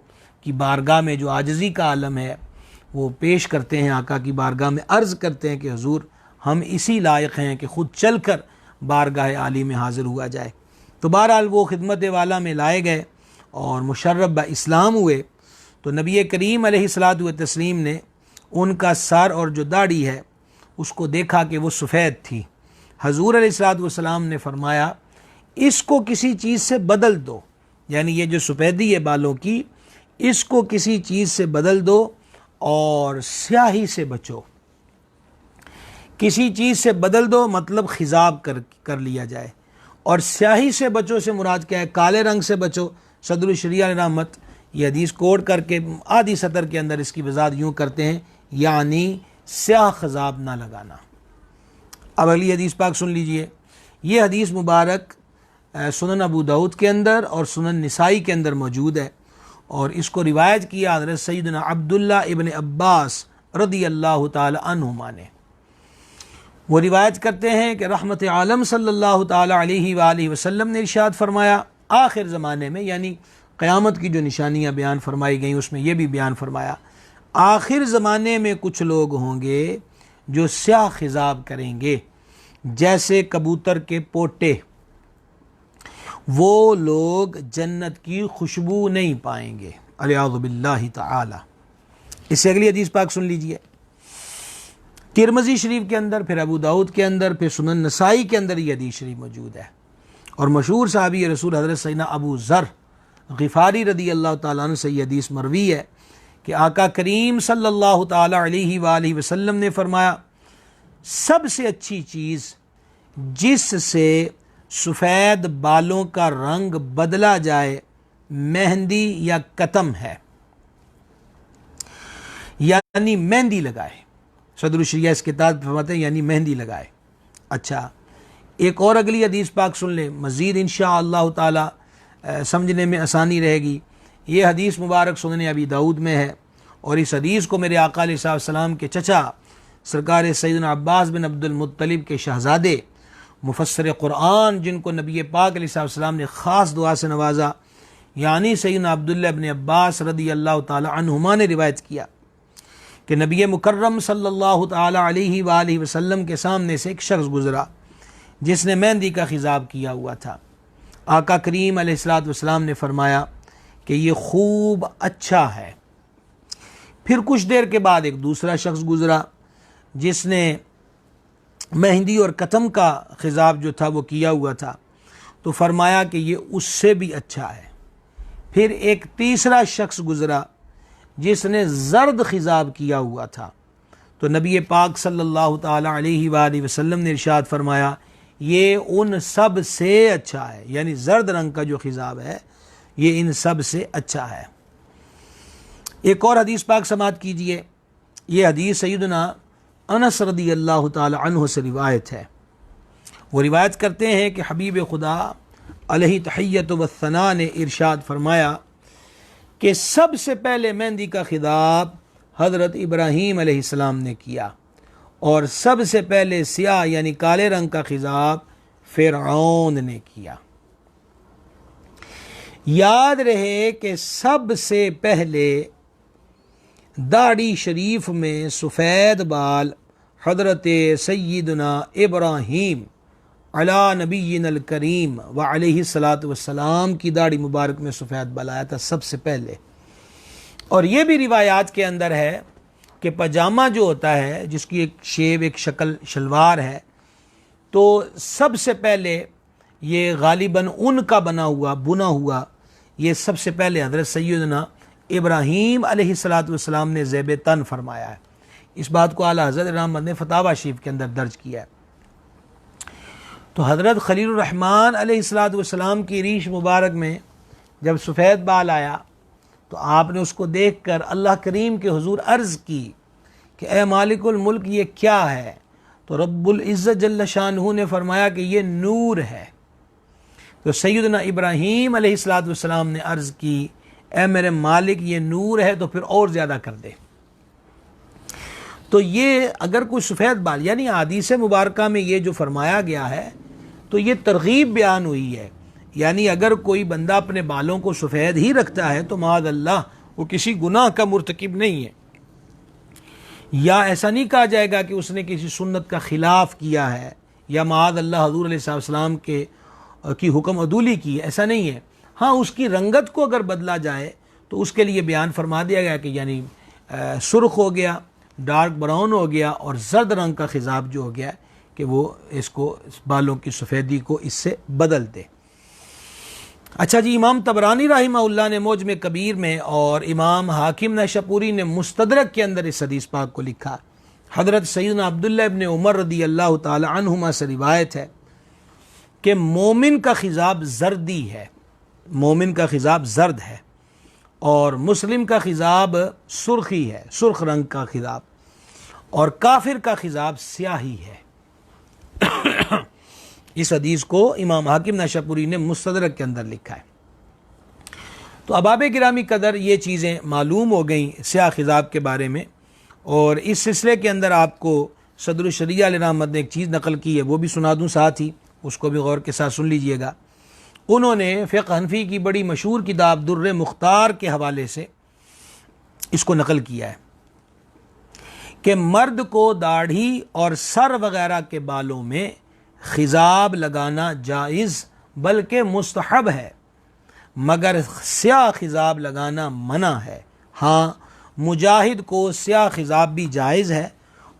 کی بارگاہ میں جو عاجزی کا عالم ہے وہ پیش کرتے ہیں، آقا کی بارگاہ میں عرض کرتے ہیں کہ حضور ہم اسی لائق ہیں کہ خود چل کر بارگاہ عالی میں حاضر ہوا جائے۔ تو بہرحال وہ خدمت والا میں لائے گئے اور مشرف با اسلام ہوئے۔ تو نبی کریم علیہ الصلاۃ والتسلیم نے ان کا سر اور جو داڑھی ہے اس کو دیکھا کہ وہ سفید تھی۔ حضور علیہ الصلاۃ والسلام نے فرمایا اس کو کسی چیز سے بدل دو، یعنی یہ جو سفیدی ہے بالوں کی، اس کو کسی چیز سے بدل دو اور سیاہی سے بچو۔ کسی چیز سے بدل دو مطلب خضاب کر لیا جائے، اور سیاہی سے بچو سے مراد کیا ہے؟ کالے رنگ سے بچو۔ صدر الشریعہ علیہ رحمت یہ حدیث کوٹ کر کے آدھی سطر کے اندر اس کی وضاحت یوں کرتے ہیں، یعنی سیاہ خضاب نہ لگانا۔ اب اگلی حدیث پاک سن لیجئے۔ یہ حدیث مبارک سنن ابو داؤد کے اندر اور سنن نسائی کے اندر موجود ہے، اور اس کو روایت کیا حضرت سیدنا عبداللہ ابن عباس رضی اللہ تعالی عنہما نے۔ وہ روایت کرتے ہیں کہ رحمت عالم صلی اللہ تعالی علیہ وآلہ وسلم نے ارشاد فرمایا، آخر زمانے میں یعنی قیامت کی جو نشانیاں بیان فرمائی گئیں اس میں یہ بھی بیان فرمایا، آخر زمانے میں کچھ لوگ ہوں گے جو سیاہ خضاب کریں گے جیسے کبوتر کے پوٹے، وہ لوگ جنت کی خوشبو نہیں پائیں گے، الیاذ باللہ تعالی۔ اس سے اگلی حدیث پاک سن لیجئے۔ ترمذی شریف کے اندر، پھر ابو داؤد کے اندر، پھر سنن نسائی کے اندر یہ حدیث شریف موجود ہے، اور مشہور صحابی رسول حضرت سیدنا ابو ذر غفاری رضی اللہ تعالیٰ عنہ سے یہ حدیث مروی ہے کہ آقا کریم صلی اللہ تعالی علیہ وآلہ وسلم نے فرمایا، سب سے اچھی چیز جس سے سفید بالوں کا رنگ بدلا جائے مہندی یا کتم ہے، یعنی مہندی لگائے۔ صدر الشریعہ اس کتاب فرماتے ہیں یعنی مہندی لگائے۔ اچھا، ایک اور اگلی حدیث پاک سن لیں، مزید انشاءاللہ تعالی سمجھنے میں آسانی رہے گی۔ یہ حدیث مبارک سنن ابی داؤد میں ہے، اور اس حدیث کو میرے آقا علیہ السلام کے چچا سرکار سیدنا عباس بن عبد المطلب کے شہزادے مفسر قرآن، جن کو نبی پاک علیہ السلام نے خاص دعا سے نوازا، یعنی سیدنا عبداللہ ابن عباس رضی اللہ تعالی عنہما نے روایت کیا کہ نبی مکرم صلی اللہ تعالی علیہ وآلہ وسلم کے سامنے سے ایک شخص گزرا جس نے مہندی کا خضاب کیا ہوا تھا۔ آقا کریم علیہ السلام نے فرمایا کہ یہ خوب اچھا ہے۔ پھر کچھ دیر کے بعد ایک دوسرا شخص گزرا جس نے مہندی اور کتم کا خضاب جو تھا وہ کیا ہوا تھا، تو فرمایا کہ یہ اس سے بھی اچھا ہے۔ پھر ایک تیسرا شخص گزرا جس نے زرد خضاب کیا ہوا تھا، تو نبی پاک صلی اللہ تعالی علیہ وآلہ وسلم نے ارشاد فرمایا یہ ان سب سے اچھا ہے، یعنی زرد رنگ کا جو خضاب ہے یہ ان سب سے اچھا ہے۔ ایک اور حدیث پاک سماعت کیجئے۔ یہ حدیث سیدنا انس رضی اللہ تعالی عنہ سے روایت ہے۔ وہ روایت کرتے ہیں کہ حبیب خدا علیہ تحیت و ثنا نے ارشاد فرمایا کہ سب سے پہلے مہندی کا خضاب حضرت ابراہیم علیہ السلام نے کیا، اور سب سے پہلے سیاہ یعنی کالے رنگ کا خضاب فرعون نے کیا۔ یاد رہے کہ سب سے پہلے داڑھی شریف میں سفید بال حضرت سیدنا ابراہیم علی نبینا الکریم و علیہ الصلاۃ والسلام کی داڑھی مبارک میں سفید بال آیا تھا سب سے پہلے۔ اور یہ بھی روایات کے اندر ہے کہ پاجامہ جو ہوتا ہے جس کی ایک شیپ ایک شکل شلوار ہے، تو سب سے پہلے یہ غالباً اون کا بنا ہوا یہ سب سے پہلے حضرت سیدنا ابراہیم علیہ الصلاۃ والسلام نے زیب تن فرمایا ہے۔ اس بات کو اعلیٰ حضرت رحمت نے فتاوی شریف کے اندر درج کیا ہے۔ تو حضرت خلیل الرحمن علیہ الصلاۃ والسلام کی ریش مبارک میں جب سفید بال آیا تو آپ نے اس کو دیکھ کر اللہ کریم کے حضور عرض کی کہ اے مالک الملک یہ کیا ہے؟ تو رب العزت جل شانہ نے فرمایا کہ یہ نور ہے۔ تو سیدنا ابراہیم علیہ الصلاۃ والسلام نے عرض کی اے میرے مالک یہ نور ہے تو پھر اور زیادہ کر دے۔ تو یہ اگر کوئی سفید بال، یعنی حدیث مبارکہ میں یہ جو فرمایا گیا ہے تو یہ ترغیب بیان ہوئی ہے، یعنی اگر کوئی بندہ اپنے بالوں کو سفید ہی رکھتا ہے تو معاذ اللہ وہ کسی گناہ کا مرتکب نہیں ہے، یا ایسا نہیں کہا جائے گا کہ اس نے کسی سنت کا خلاف کیا ہے یا معاذ اللہ حضور علیہ السلام کی حکم عدولی کی ہے، ایسا نہیں ہے۔ ہاں اس کی رنگت کو اگر بدلا جائے تو اس کے لیے بیان فرما دیا گیا کہ یعنی سرخ ہو گیا، ڈارک براؤن ہو گیا، اور زرد رنگ کا خضاب جو ہو گیا کہ وہ اس کو بالوں کی سفیدی کو اس سے بدل دے۔ اچھا جی، امام طبرانی رحمہ اللہ نے معجم کبیر میں اور امام حاکم نیشاپوری نے مستدرک کے اندر اس حدیث پاک کو لکھا۔ حضرت سیدنا عبداللہ ابن عمر رضی اللہ تعالی عنہما سے روایت ہے کہ مومن کا خضاب زردی ہے، مومن کا خضاب زرد ہے، اور مسلم کا خضاب سرخی ہے، سرخ رنگ کا خضاب، اور کافر کا خضاب سیاہی ہے۔ اس حدیث کو امام حاکم نیشاپوری نے مستدرک کے اندر لکھا ہے۔ تو احباب گرامی قدر یہ چیزیں معلوم ہو گئیں سیاہ خضاب کے بارے میں، اور اس سلسلے کے اندر آپ کو صدر الشریعہ علیہ رحمت نے ایک چیز نقل کی ہے، وہ بھی سنا دوں ساتھ ہی، اس کو بھی غور کے ساتھ سن لیجئے گا۔ انہوں نے فقہ حنفی کی بڑی مشہور کتاب در مختار کے حوالے سے اس کو نقل کیا ہے کہ مرد کو داڑھی اور سر وغیرہ کے بالوں میں خضاب لگانا جائز بلکہ مستحب ہے، مگر سیاہ خضاب لگانا منع ہے۔ ہاں مجاہد کو سیاہ خضاب بھی جائز ہے،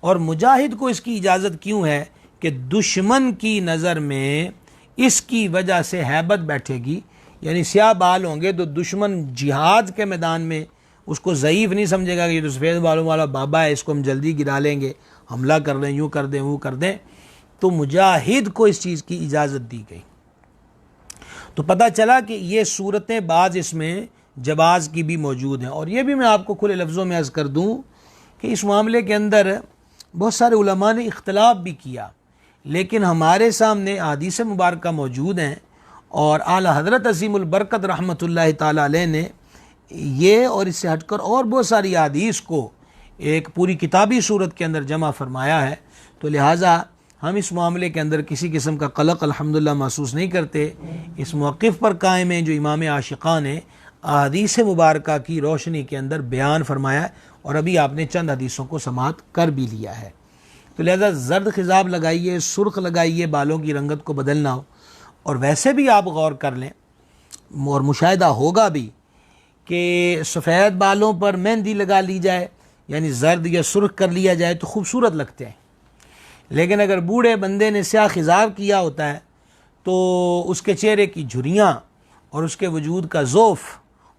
اور مجاہد کو اس کی اجازت کیوں ہے کہ دشمن کی نظر میں اس کی وجہ سے ہیبت بیٹھے گی، یعنی سیاہ بال ہوں گے تو دشمن جہاد کے میدان میں اس کو ضعیف نہیں سمجھے گا کہ یہ تو سفید بالوں والا بابا ہے، اس کو ہم جلدی گرا لیں گے، حملہ کر دیں، یوں کر دیں وہ کر دیں، تو مجاہد کو اس چیز کی اجازت دی گئی۔ تو پتہ چلا کہ یہ صورتیں بعض اس میں جواز کی بھی موجود ہیں، اور یہ بھی میں آپ کو کھلے لفظوں میں عرض کر دوں کہ اس معاملے کے اندر بہت سارے علماء نے اختلاف بھی کیا، لیکن ہمارے سامنے احادیث مبارکہ موجود ہیں، اور اعلی حضرت عظیم البرکت رحمۃ اللہ تعالی علیہ نے یہ اور اس سے ہٹ کر اور بہت ساری احادیث کو ایک پوری کتابی صورت کے اندر جمع فرمایا ہے، تو لہٰذا ہم اس معاملے کے اندر کسی قسم کا قلق الحمدللہ محسوس نہیں کرتے، اس موقف پر قائم ہیں جو امام عاشقان نے احادیث مبارکہ کی روشنی کے اندر بیان فرمایا ہے، اور ابھی آپ نے چند حدیثوں کو سماعت کر بھی لیا ہے۔ تو لہذا زرد خضاب لگائیے، سرخ لگائیے، بالوں کی رنگت کو بدلنا ہو، اور ویسے بھی آپ غور کر لیں اور مشاہدہ ہوگا بھی کہ سفید بالوں پر مہندی لگا لی جائے، یعنی زرد یا سرخ کر لیا جائے تو خوبصورت لگتے ہیں، لیکن اگر بوڑھے بندے نے سیاہ خضاب کیا ہوتا ہے تو اس کے چہرے کی جھریاں اور اس کے وجود کا ذوف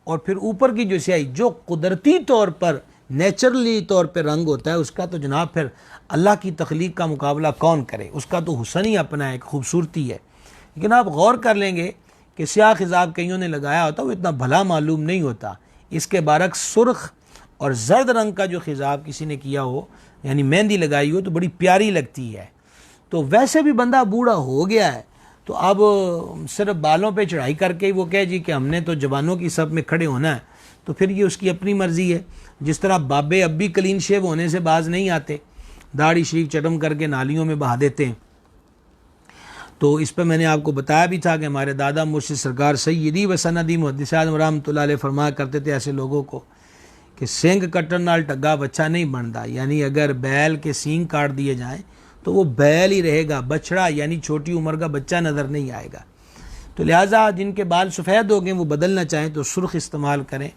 اور پھر اوپر کی جو سیاہی جو قدرتی طور پر نیچرلی طور پہ رنگ ہوتا ہے، اس کا تو جناب پھر اللہ کی تخلیق کا مقابلہ کون کرے، اس کا تو حسن ہی اپنا ایک خوبصورتی ہے۔ لیکن آپ غور کر لیں گے کہ سیاہ خضاب کئیوں نے لگایا ہوتا وہ اتنا بھلا معلوم نہیں ہوتا، اس کے برعکس سرخ اور زرد رنگ کا جو خضاب کسی نے کیا ہو، یعنی مہندی لگائی ہو، تو بڑی پیاری لگتی ہے۔ تو ویسے بھی بندہ بوڑھا ہو گیا ہے تو اب صرف بالوں پہ چڑھائی کر کے وہ کہے جی کہ ہم نے تو جوانوں کی صف میں کھڑے ہونا ہے، تو پھر یہ اس کی اپنی مرضی ہے۔ جس طرح بابے اب بھی کلین شیو ہونے سے باز نہیں آتے، داڑھی شریف چٹم کر کے نالیوں میں بہا دیتے ہیں۔ تو اس پہ میں نے آپ کو بتایا بھی تھا کہ ہمارے دادا مرشد سرکار سیدی و سندی محدث اعظم رحمۃ اللہ علیہ فرمایا کرتے تھے ایسے لوگوں کو کہ سینگ کٹن نال ٹگا بچہ نہیں بنتا، یعنی اگر بیل کے سینگ کاٹ دیے جائیں تو وہ بیل ہی رہے گا، بچڑا یعنی چھوٹی عمر کا بچہ نظر نہیں آئے گا۔ تو لہٰذا جن کے بال سفید ہو گئے وہ بدلنا چاہیں تو سرخ استعمال کریں،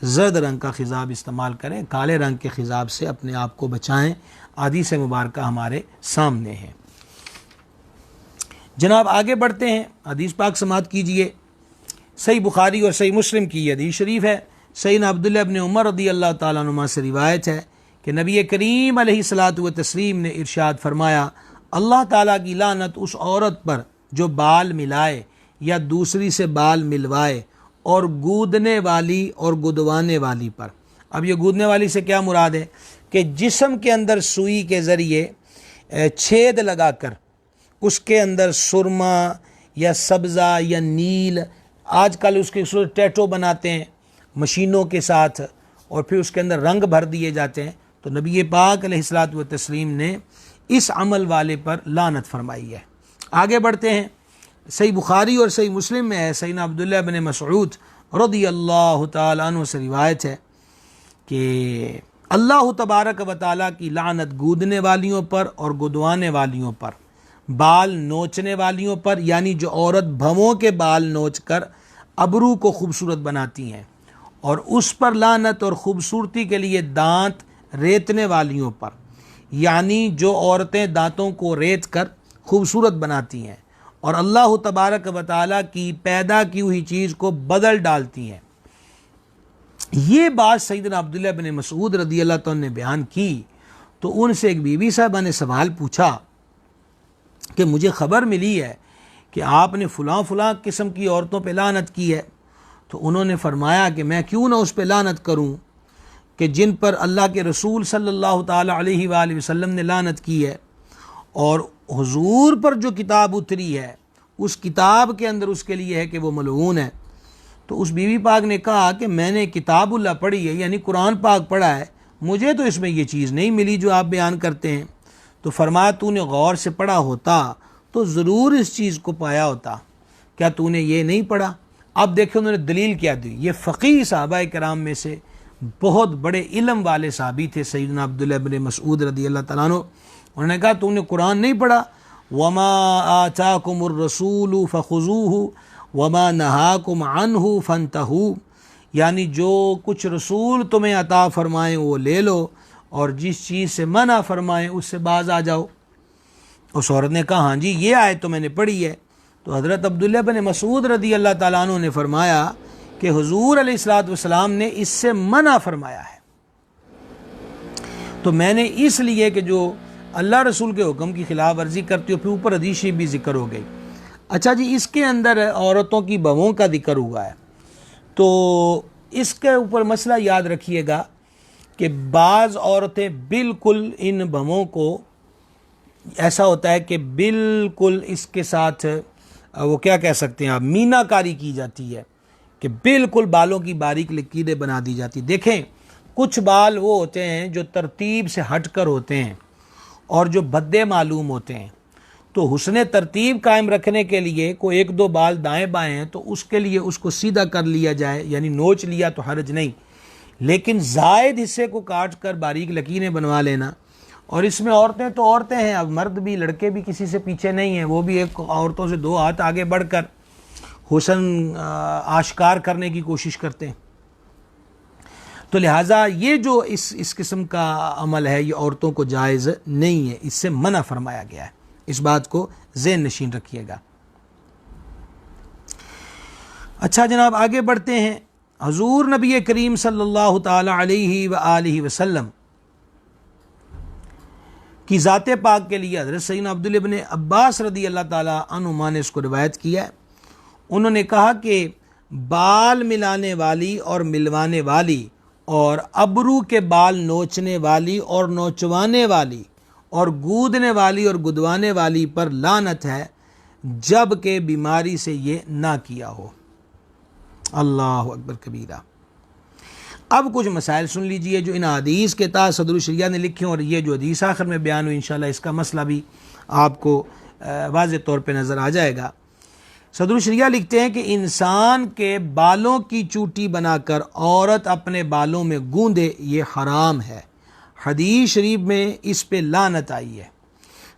زرد رنگ کا خضاب استعمال کریں، کالے رنگ کے خضاب سے اپنے آپ کو بچائیں۔ حدیث مبارکہ ہمارے سامنے ہیں۔ جناب آگے بڑھتے ہیں، حدیث پاک سماعت کیجئے۔ صحیح بخاری اور صحیح مسلم کی یہ حدیث شریف ہے۔ سیدنا عبداللہ ابن عمر رضی اللہ تعالیٰ عنہما سے روایت ہے کہ نبی کریم علیہ الصلاۃ والتسلیم نے ارشاد فرمایا، اللہ تعالیٰ کی لعنت اس عورت پر جو بال ملائے یا دوسری سے بال ملوائے اور گودنے والی اور گدوانے والی پر۔ اب یہ گودنے والی سے کیا مراد ہے کہ جسم کے اندر سوئی کے ذریعے چھید لگا کر اس کے اندر سرما یا سبزہ یا نیل، آج کل اس کے ٹیٹو بناتے ہیں مشینوں کے ساتھ، اور پھر اس کے اندر رنگ بھر دیے جاتے ہیں، تو نبی پاک علیہ الصلوۃ والتسلیم نے اس عمل والے پر لعنت فرمائی ہے۔ آگے بڑھتے ہیں، صحیح بخاری اور صحیح مسلم میں ہے، سیدنا عبداللہ بن مسعود رضی اللہ تعالیٰ عنہ سے روایت ہے کہ اللہ تبارک و تعالیٰ کی لعنت گودنے والیوں پر اور گدوانے والیوں پر، بال نوچنے والیوں پر، یعنی جو عورت بھووں کے بال نوچ کر ابرو کو خوبصورت بناتی ہیں، اور اس پر لعنت اور خوبصورتی کے لیے دانت ریتنے والیوں پر، یعنی جو عورتیں دانتوں کو ریت کر خوبصورت بناتی ہیں اور اللہ تبارک و تعالیٰ کی پیدا کی ہوئی چیز کو بدل ڈالتی ہیں۔ یہ بات سیدنا عبداللہ بن مسعود رضی اللہ عنہ نے بیان کی تو ان سے ایک بی بی صاحبہ نے سوال پوچھا کہ مجھے خبر ملی ہے کہ آپ نے فلاں فلاں قسم کی عورتوں پہ لعنت کی ہے۔ تو انہوں نے فرمایا کہ میں کیوں نہ اس پہ لعنت کروں کہ جن پر اللہ کے رسول صلی اللہ تعالیٰ علیہ وآلہ وسلم نے لعنت کی ہے، اور حضور پر جو کتاب اتری ہے اس کتاب کے اندر اس کے لیے ہے کہ وہ ملعون ہے۔ تو اس بیوی پاک نے کہا کہ میں نے کتاب اللہ پڑھی ہے، یعنی قرآن پاک پڑھا ہے، مجھے تو اس میں یہ چیز نہیں ملی جو آپ بیان کرتے ہیں۔ تو فرمایا تو نے غور سے پڑھا ہوتا تو ضرور اس چیز کو پایا ہوتا، کیا تو نے یہ نہیں پڑھا؟ اب دیکھیں انہوں نے دلیل کیا دی۔ یہ فقیہ صحابہ کرام میں سے بہت بڑے علم والے صحابی تھے سیدنا عبداللہ بن مسعود رضی اللہ تعالیٰ عنہ۔ انہوں نے کہا تو نے قرآن نہیں پڑھا؟ وما آتاکم الرسول فخذوہ وما نہاکم عنہ فانتہوا، یعنی جو کچھ رسول تمہیں عطا فرمائیں وہ لے لو، اور جس چیز سے منع فرمائیں اس سے باز آ جاؤ۔ اس عورت نے کہا ہاں جی یہ آیت تو میں نے پڑھی ہے۔ تو حضرت عبداللہ بن مسعود رضی اللہ تعالیٰ عنہ نے فرمایا کہ حضور علیہ الصلوۃ والسلام نے اس سے منع فرمایا ہے، تو میں نے اس لیے کہ جو اللہ رسول کے حکم کی خلاف ورزی کرتی ہو، پھر اوپر حدیث بھی ذکر ہو گئی۔ اچھا جی، اس کے اندر عورتوں کی بہوؤں کا ذکر ہوا ہے، تو اس کے اوپر مسئلہ یاد رکھیے گا کہ بعض عورتیں بالکل ان بہوؤں کو ایسا ہوتا ہے کہ بالکل اس کے ساتھ وہ کیا کہہ سکتے ہیں آپ، مینا کاری کی جاتی ہے کہ بالکل بالوں کی باریک لکیریں بنا دی جاتی۔ دیکھیں کچھ بال وہ ہوتے ہیں جو ترتیب سے ہٹ کر ہوتے ہیں اور جو بھدے معلوم ہوتے ہیں، تو حسن ترتیب قائم رکھنے کے لیے کوئی ایک دو بال دائیں بائیں ہیں تو اس کے لیے اس کو سیدھا کر لیا جائے، یعنی نوچ لیا تو حرج نہیں، لیکن زائد حصے کو کاٹ کر باریک لکیریں بنوا لینا۔ اور اس میں عورتیں تو عورتیں ہیں، اب مرد بھی لڑکے بھی کسی سے پیچھے نہیں ہیں، وہ بھی ایک عورتوں سے دو ہاتھ آگے بڑھ کر حسن آشکار کرنے کی کوشش کرتے ہیں۔ تو لہٰذا یہ جو اس قسم کا عمل ہے یہ عورتوں کو جائز نہیں ہے، اس سے منع فرمایا گیا ہے، اس بات کو ذہن نشین رکھیے گا۔ اچھا جناب آگے بڑھتے ہیں۔ حضور نبی کریم صلی اللہ تعالی علیہ وآلہ وسلم کی ذات پاک کے لیے حضرت سیدنا عبداللہ بن عباس رضی اللہ تعالی عنہما نے اس کو روایت کیا ہے۔ انہوں نے کہا کہ بال ملانے والی اور ملوانے والی اور ابرو کے بال نوچنے والی اور نوچوانے والی اور گودنے والی اور گدوانے والی پر لعنت ہے جب کہ بیماری سے یہ نہ کیا ہو۔ اللہ اکبر کبیرہ۔ اب کچھ مسائل سن لیجئے جو ان حدیث کے تحت صدر الشریعہ نے لکھے، اور یہ جو حدیث آخر میں بیان ہوئی انشاءاللہ اس کا مسئلہ بھی آپ کو واضح طور پہ نظر آ جائے گا۔ صدر الشریعہ لکھتے ہیں کہ انسان کے بالوں کی چوٹی بنا کر عورت اپنے بالوں میں گوندے یہ حرام ہے۔ حدیث شریف میں اس پہ لعنت آئی ہے،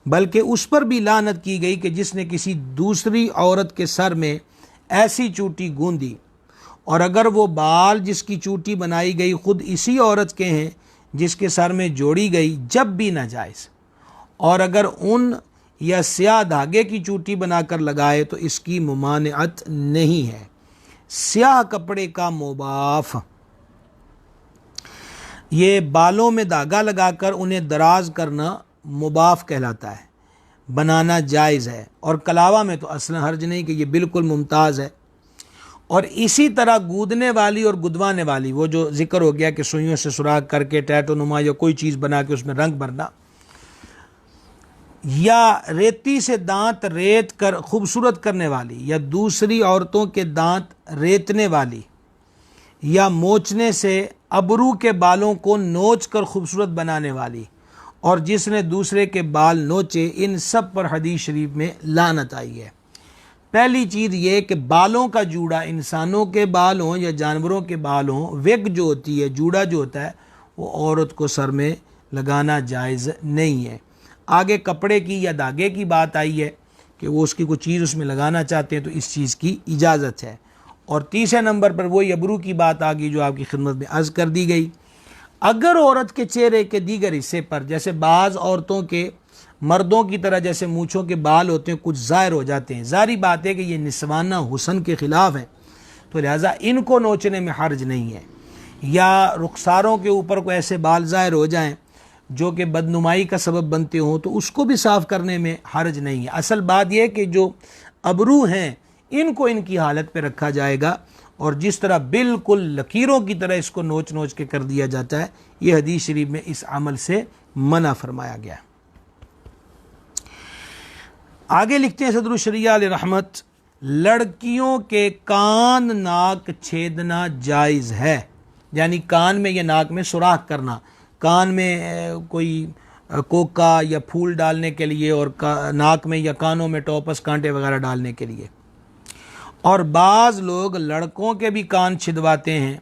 بلکہ اس پر بھی لعنت کی گئی کہ جس نے کسی دوسری عورت کے سر میں ایسی چوٹی گوندی، اور اگر وہ بال جس کی چوٹی بنائی گئی خود اسی عورت کے ہیں جس کے سر میں جوڑی گئی جب بھی ناجائز، اور اگر ان یا سیاہ دھاگے کی چوٹی بنا کر لگائے تو اس کی ممانعت نہیں ہے۔ سیاہ کپڑے کا موباف، یہ بالوں میں دھاگا لگا کر انہیں دراز کرنا مباف کہلاتا ہے، بنانا جائز ہے، اور کلاوہ میں تو اصلا حرج نہیں کہ یہ بالکل ممتاز ہے۔ اور اسی طرح گودنے والی اور گدوانے والی، وہ جو ذکر ہو گیا کہ سوئیوں سے سوراخ کر کے ٹیٹو نما یا کوئی چیز بنا کے اس میں رنگ بھرنا، یا ریتی سے دانت ریت کر خوبصورت کرنے والی، یا دوسری عورتوں کے دانت ریتنے والی، یا موچنے سے ابرو کے بالوں کو نوچ کر خوبصورت بنانے والی اور جس نے دوسرے کے بال نوچے، ان سب پر حدیث شریف میں لعنت آئی ہے۔ پہلی چیز یہ کہ بالوں کا جوڑا، انسانوں کے بال ہوں یا جانوروں کے بال ہوں، وگ جو ہوتی ہے، جوڑا جو ہوتا ہے، وہ عورت کو سر میں لگانا جائز نہیں ہے۔ آگے کپڑے کی یا دھاگے کی بات آئی ہے کہ وہ اس کی کوئی چیز اس میں لگانا چاہتے ہیں تو اس چیز کی اجازت ہے۔ اور تیسرے نمبر پر وہی ابرو کی بات آ گئی جو آپ کی خدمت میں عرض کر دی گئی۔ اگر عورت کے چہرے کے دیگر حصے پر، جیسے بعض عورتوں کے مردوں کی طرح جیسے مونچھوں کے بال ہوتے ہیں، کچھ ظاہر ہو جاتے ہیں، ظاہری بات ہے کہ یہ نسوانہ حسن کے خلاف ہیں، تو لہٰذا ان کو نوچنے میں حرج نہیں ہے۔ یا رخساروں کے اوپر کوئی ایسے بال ظاہر ہو جائیں جو کہ بدنمائی کا سبب بنتے ہوں تو اس کو بھی صاف کرنے میں حرج نہیں ہے۔ اصل بات یہ کہ جو ابرو ہیں ان کو ان کی حالت پہ رکھا جائے گا، اور جس طرح بالکل لکیروں کی طرح اس کو نوچ نوچ کے کر دیا جاتا ہے، یہ حدیث شریف میں اس عمل سے منع فرمایا گیا ہے۔ آگے لکھتے ہیں صدر الشریعہ علیہ رحمت، لڑکیوں کے کان ناک چھیدنا جائز ہے، یعنی کان میں یا ناک میں سوراخ کرنا، کان میں کوئی کوکا یا پھول ڈالنے کے لیے، اور ناک میں یا کانوں میں ٹوپس کانٹے وغیرہ ڈالنے کے لیے۔ اور بعض لوگ لڑکوں کے بھی کان چھدواتے ہیں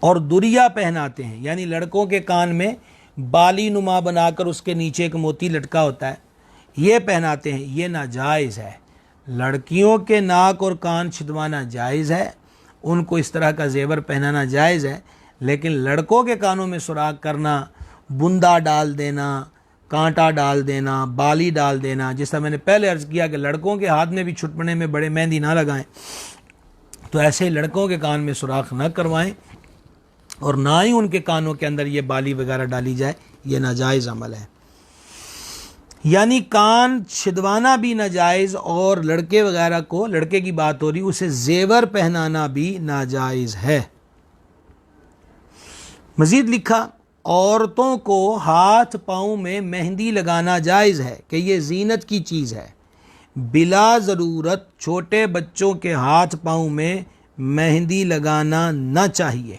اور دریا پہناتے ہیں، یعنی لڑکوں کے کان میں بالی نما بنا کر اس کے نیچے ایک موتی لٹکا ہوتا ہے، یہ پہناتے ہیں، یہ ناجائز ہے۔ لڑکیوں کے ناک اور کان چھدوانا جائز ہے، ان کو اس طرح کا زیور پہنانا جائز ہے، لیکن لڑکوں کے کانوں میں سوراخ کرنا، بندہ ڈال دینا، کانٹا ڈال دینا، بالی ڈال دینا، جس طرح میں نے پہلے عرض کیا کہ لڑکوں کے ہاتھ میں بھی چھٹپنے میں بڑے مہندی نہ لگائیں، تو ایسے لڑکوں کے کان میں سوراخ نہ کروائیں، اور نہ ہی ان کے کانوں کے اندر یہ بالی وغیرہ ڈالی جائے، یہ ناجائز عمل ہے۔ یعنی کان چھدوانا بھی ناجائز، اور لڑکے وغیرہ کو، لڑکے کی بات ہو رہی، اسے زیور پہنانا بھی ناجائز ہے۔ مزید لکھا، عورتوں کو ہاتھ پاؤں میں مہندی لگانا جائز ہے کہ یہ زینت کی چیز ہے، بلا ضرورت چھوٹے بچوں کے ہاتھ پاؤں میں مہندی لگانا نہ چاہیے۔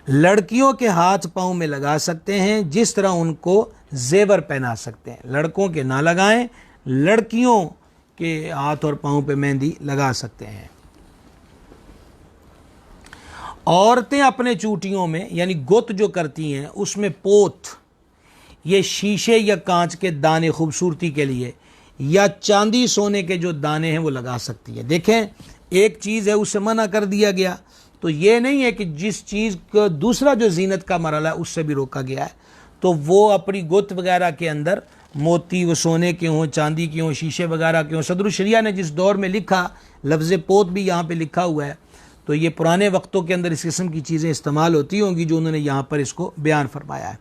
لڑکیوں کے ہاتھ پاؤں میں لگا سکتے ہیں جس طرح ان کو زیور پہنا سکتے ہیں، لڑکوں کے نہ لگائیں، لڑکیوں کے ہاتھ اور پاؤں پہ مہندی لگا سکتے ہیں۔ عورتیں اپنے چوٹیوں میں، یعنی گت جو کرتی ہیں، اس میں پوت، یہ شیشے یا کانچ کے دانے خوبصورتی کے لیے، یا چاندی سونے کے جو دانے ہیں وہ لگا سکتی ہے۔ دیکھیں، ایک چیز ہے اسے منع کر دیا گیا، تو یہ نہیں ہے کہ جس چیز کو دوسرا جو زینت کا مرحلہ ہے اس سے بھی روکا گیا ہے، تو وہ اپنی گت وغیرہ کے اندر موتی وہ سونے کے ہوں، چاندی کے ہوں، شیشے وغیرہ کے ہوں۔ صدر الشریعہ نے جس دور میں لکھا، لفظ پوت بھی یہاں پہ لکھا ہوا ہے، تو یہ پرانے وقتوں کے اندر اس قسم کی چیزیں استعمال ہوتی ہوں گی جو انہوں نے یہاں پر اس کو بیان فرمایا ہے۔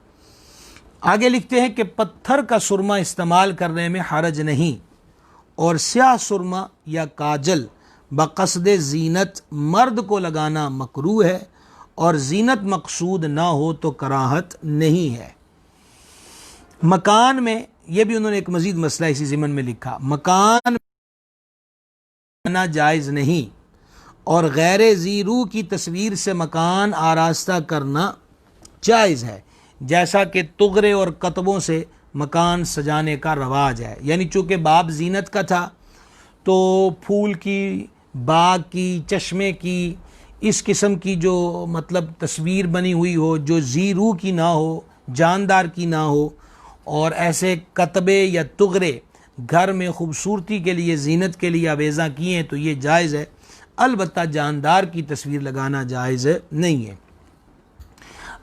آگے لکھتے ہیں کہ پتھر کا سرما استعمال کرنے میں حرج نہیں، اور سیاہ سرما یا کاجل بقصد زینت مرد کو لگانا مکروہ ہے، اور زینت مقصود نہ ہو تو کراہت نہیں ہے۔ مکان میں، یہ بھی انہوں نے ایک مزید مسئلہ اسی ضمن میں لکھا، مکان میں جائز نہیں، اور غیر ذی روح کی تصویر سے مکان آراستہ کرنا جائز ہے، جیسا کہ تغرے اور کتبوں سے مکان سجانے کا رواج ہے۔ یعنی چونکہ باب زینت کا تھا تو پھول کی، باغ کی، چشمے کی، اس قسم کی جو مطلب تصویر بنی ہوئی ہو، جو ذی روح کی نہ ہو، جاندار کی نہ ہو، اور ایسے کتبے یا تغرے گھر میں خوبصورتی کے لیے، زینت کے لیے آویزاں کیے ہیں تو یہ جائز ہے، البتہ جاندار کی تصویر لگانا جائز نہیں ہے۔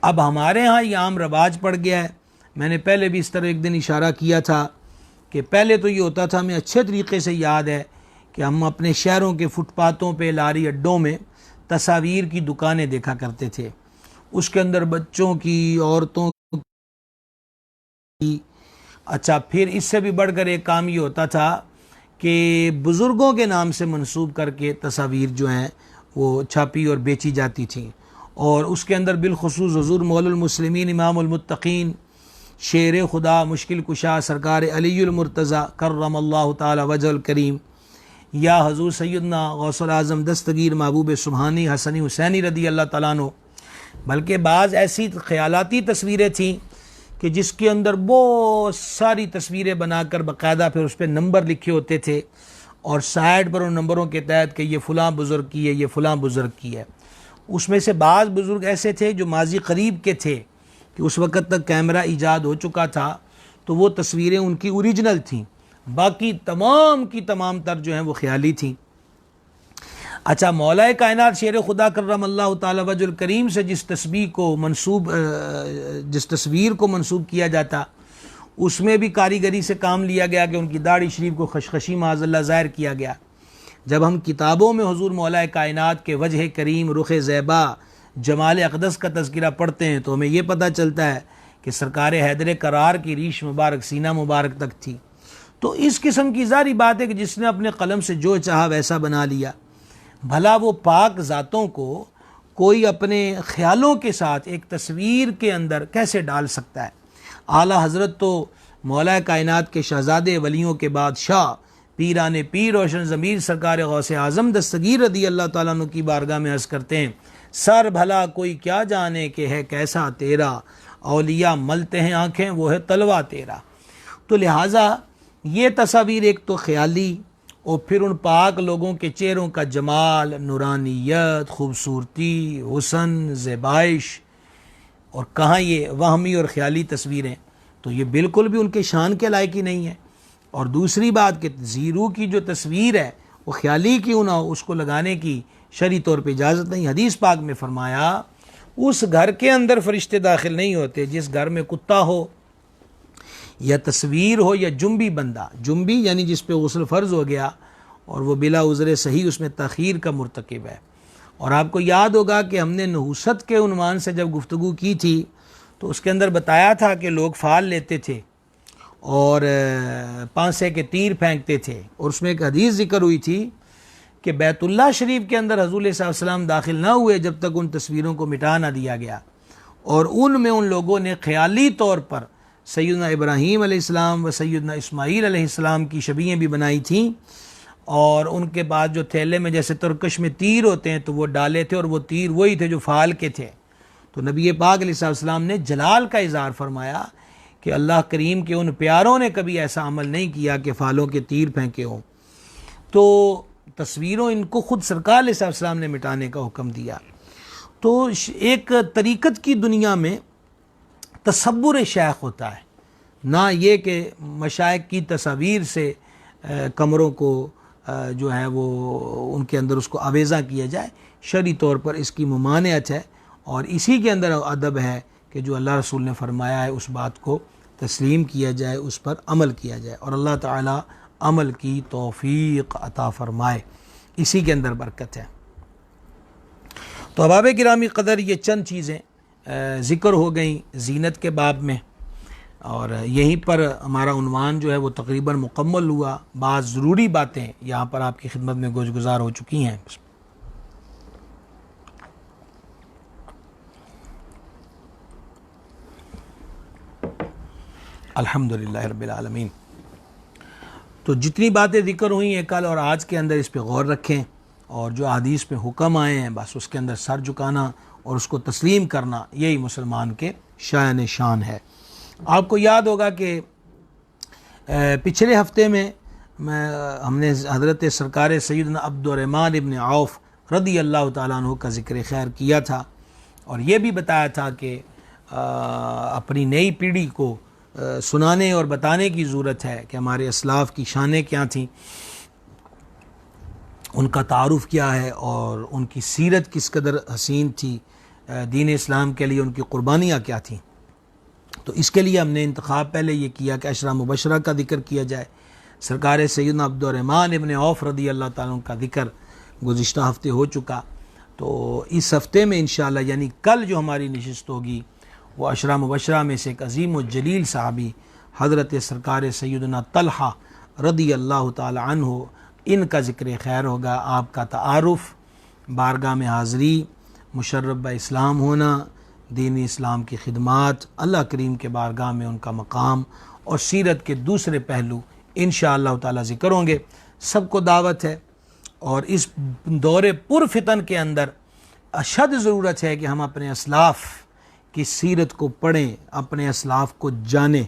اب ہمارے ہاں یہ عام رواج پڑ گیا ہے، میں نے پہلے بھی اس طرح ایک دن اشارہ کیا تھا کہ پہلے تو یہ ہوتا تھا، ہمیں اچھے طریقے سے یاد ہے کہ ہم اپنے شہروں کے فٹ پاتھوں پہ، لاری اڈوں میں تصاویر کی دکانیں دیکھا کرتے تھے، اس کے اندر بچوں کی، عورتوں کی، اچھا پھر اس سے بھی بڑھ کر ایک کام یہ ہوتا تھا کہ بزرگوں کے نام سے منسوب کر کے تصاویر جو ہیں وہ چھاپی اور بیچی جاتی تھیں، اور اس کے اندر بالخصوص حضور مولا المسلمین امام المتقین شیر خدا مشکل کشا سرکار علی المرتضیٰ کرم اللہ تعالی وجہ الکریم، یا حضور سیدنا غوث الاعظم دستگیر محبوب سبحانی حسنی حسینی رضی اللہ تعالیٰ عنہ، بلکہ بعض ایسی خیالاتی تصویریں تھیں کہ جس کے اندر بہت ساری تصویریں بنا کر باقاعدہ پھر اس پہ نمبر لکھے ہوتے تھے، اور سائڈ پر ان نمبروں کے تحت کہ یہ فلاں بزرگ کی ہے، یہ فلاں بزرگ کی ہے۔ اس میں سے بعض بزرگ ایسے تھے جو ماضی قریب کے تھے کہ اس وقت تک کیمرہ ایجاد ہو چکا تھا، تو وہ تصویریں ان کی اوریجنل تھیں، باقی تمام کی تمام تر جو ہیں وہ خیالی تھیں۔ اچھا، مولا کائنات شیر خدا کرم اللہ تعالی وجہ الکریم سے جس تصویر کو منسوب کیا جاتا، اس میں بھی کاریگری سے کام لیا گیا کہ ان کی داڑھی شریف کو خشخشی معاذ اللہ ظاہر کیا گیا۔ جب ہم کتابوں میں حضور مولا کائنات کے وجہ کریم، رخ زیبا، جمال اقدس کا تذکرہ پڑھتے ہیں تو ہمیں یہ پتہ چلتا ہے کہ سرکار حیدر قرار کی ریش مبارک سینہ مبارک تک تھی۔ تو اس قسم کی ظاہری بات ہے کہ جس نے اپنے قلم سے جو چاہا ویسا بنا لیا۔ بھلا وہ پاک ذاتوں کو کوئی اپنے خیالوں کے ساتھ ایک تصویر کے اندر کیسے ڈال سکتا ہے؟ اعلیٰ حضرت تو مولا کائنات کے شہزادے ولیوں کے بادشاہ پیران پیر روشن ضمیر سرکار غوث اعظم دستگیر رضی اللہ تعالیٰ عنہ کی بارگاہ میں عرض کرتے ہیں، سر بھلا کوئی کیا جانے کہ ہے کیسا تیرا، اولیاء ملتے ہیں آنکھیں وہ ہے تلوا تیرا۔ تو لہٰذا یہ تصاویر ایک تو خیالی، اور پھر ان پاک لوگوں کے چہروں کا جمال، نورانیت، خوبصورتی، حسن، زیبائش، اور کہاں یہ وہمی اور خیالی تصویریں، تو یہ بالکل بھی ان کے شان کے لائق ہی نہیں ہے۔ اور دوسری بات کہ زیرو کی جو تصویر ہے وہ خیالی کیوں نہ ہو، اس کو لگانے کی شرعی طور پہ اجازت نہیں۔ حدیث پاک میں فرمایا اس گھر کے اندر فرشتے داخل نہیں ہوتے جس گھر میں کتا ہو یا تصویر ہو یا جنبی بندہ، جنبی یعنی جس پہ غسل فرض ہو گیا اور وہ بلا عذر صحیح اس میں تاخیر کا مرتکب ہے۔ اور آپ کو یاد ہوگا کہ ہم نے نحوست کے عنوان سے جب گفتگو کی تھی تو اس کے اندر بتایا تھا کہ لوگ فال لیتے تھے اور پانسے کے تیر پھینکتے تھے، اور اس میں ایک حدیث ذکر ہوئی تھی کہ بیت اللہ شریف کے اندر حضور صلی اللہ علیہ وسلم داخل نہ ہوئے جب تک ان تصویروں کو مٹا نہ دیا گیا، اور ان میں ان لوگوں نے خیالی طور پر سیدنا ابراہیم علیہ السلام و سیدنا اسماعیل علیہ السلام کی شبیہیں بھی بنائی تھیں، اور ان کے بعد جو تھیلے میں جیسے ترکش میں تیر ہوتے ہیں تو وہ ڈالے تھے، اور وہ تیر وہی تھے جو فال کے تھے۔ تو نبی پاک علیہ السلام نے جلال کا اظہار فرمایا کہ اللہ کریم کے ان پیاروں نے کبھی ایسا عمل نہیں کیا کہ فالوں کے تیر پھینکے ہوں۔ تو تصویروں ان کو خود سرکار علیہ السلام نے مٹانے کا حکم دیا۔ تو ایک طریقت کی دنیا میں تصور شیخ ہوتا ہے، نہ یہ کہ مشائخ کی تصاویر سے کمروں کو جو ہے وہ ان کے اندر اس کو آویزاں کیا جائے۔ شرعی طور پر اس کی ممانعت ہے، اور اسی کے اندر ادب ہے کہ جو اللہ رسول نے فرمایا ہے اس بات کو تسلیم کیا جائے، اس پر عمل کیا جائے، اور اللہ تعالی عمل کی توفیق عطا فرمائے، اسی کے اندر برکت ہے۔ تو احباب گرامی قدر، یہ چند چیزیں ذکر ہو گئیں زینت کے باب میں، اور یہیں پر ہمارا عنوان جو ہے وہ تقریباً مکمل ہوا۔ بعض ضروری باتیں یہاں پر آپ کی خدمت میں گوش گزار ہو چکی ہیں۔ الحمدللہ رب العالمین۔ تو جتنی باتیں ذکر ہوئی ہیں کل اور آج کے اندر اس پہ غور رکھیں، اور جو حدیث پہ حکم آئے ہیں بس اس کے اندر سر جھکانا اور اس کو تسلیم کرنا، یہی مسلمان کے شایان شان ہے۔ آپ کو یاد ہوگا کہ پچھلے ہفتے میں ہم نے حضرت سرکار سیدنا عبد الرحمن ابن عوف رضی اللہ تعالیٰ عنہ کا ذکر خیر کیا تھا، اور یہ بھی بتایا تھا کہ اپنی نئی پیڑھی کو سنانے اور بتانے کی ضرورت ہے کہ ہمارے اسلاف کی شانیں کیا تھیں، ان کا تعارف کیا ہے، اور ان کی سیرت کس قدر حسین تھی، دین اسلام کے لیے ان کی قربانیاں کیا تھیں۔ تو اس کے لیے ہم نے انتخاب پہلے یہ کیا کہ عشرہ مبشرہ کا ذکر کیا جائے۔ سرکار سیدنا عبد الرحمن ابن عوف رضی اللہ تعالیٰ عنہ کا ذکر گزشتہ ہفتے ہو چکا، تو اس ہفتے میں انشاءاللہ یعنی کل جو ہماری نشست ہوگی وہ عشرہ مبشرہ میں سے ایک عظیم و جلیل صحابی حضرت سرکار سیدنا طلحہ رضی اللہ تعالی عنہ، ان کا ذکر خیر ہوگا، آپ کا تعارف، بارگاہ میں حاضری، مشرف با اسلام ہونا، دین اسلام کی خدمات، اللہ کریم کے بارگاہ میں ان کا مقام، اور سیرت کے دوسرے پہلو انشاءاللہ تعالی ذکر ہوں گے۔ سب کو دعوت ہے، اور اس دور پر فتن کے اندر اشد ضرورت ہے کہ ہم اپنے اسلاف کی سیرت کو پڑھیں، اپنے اسلاف کو جانیں،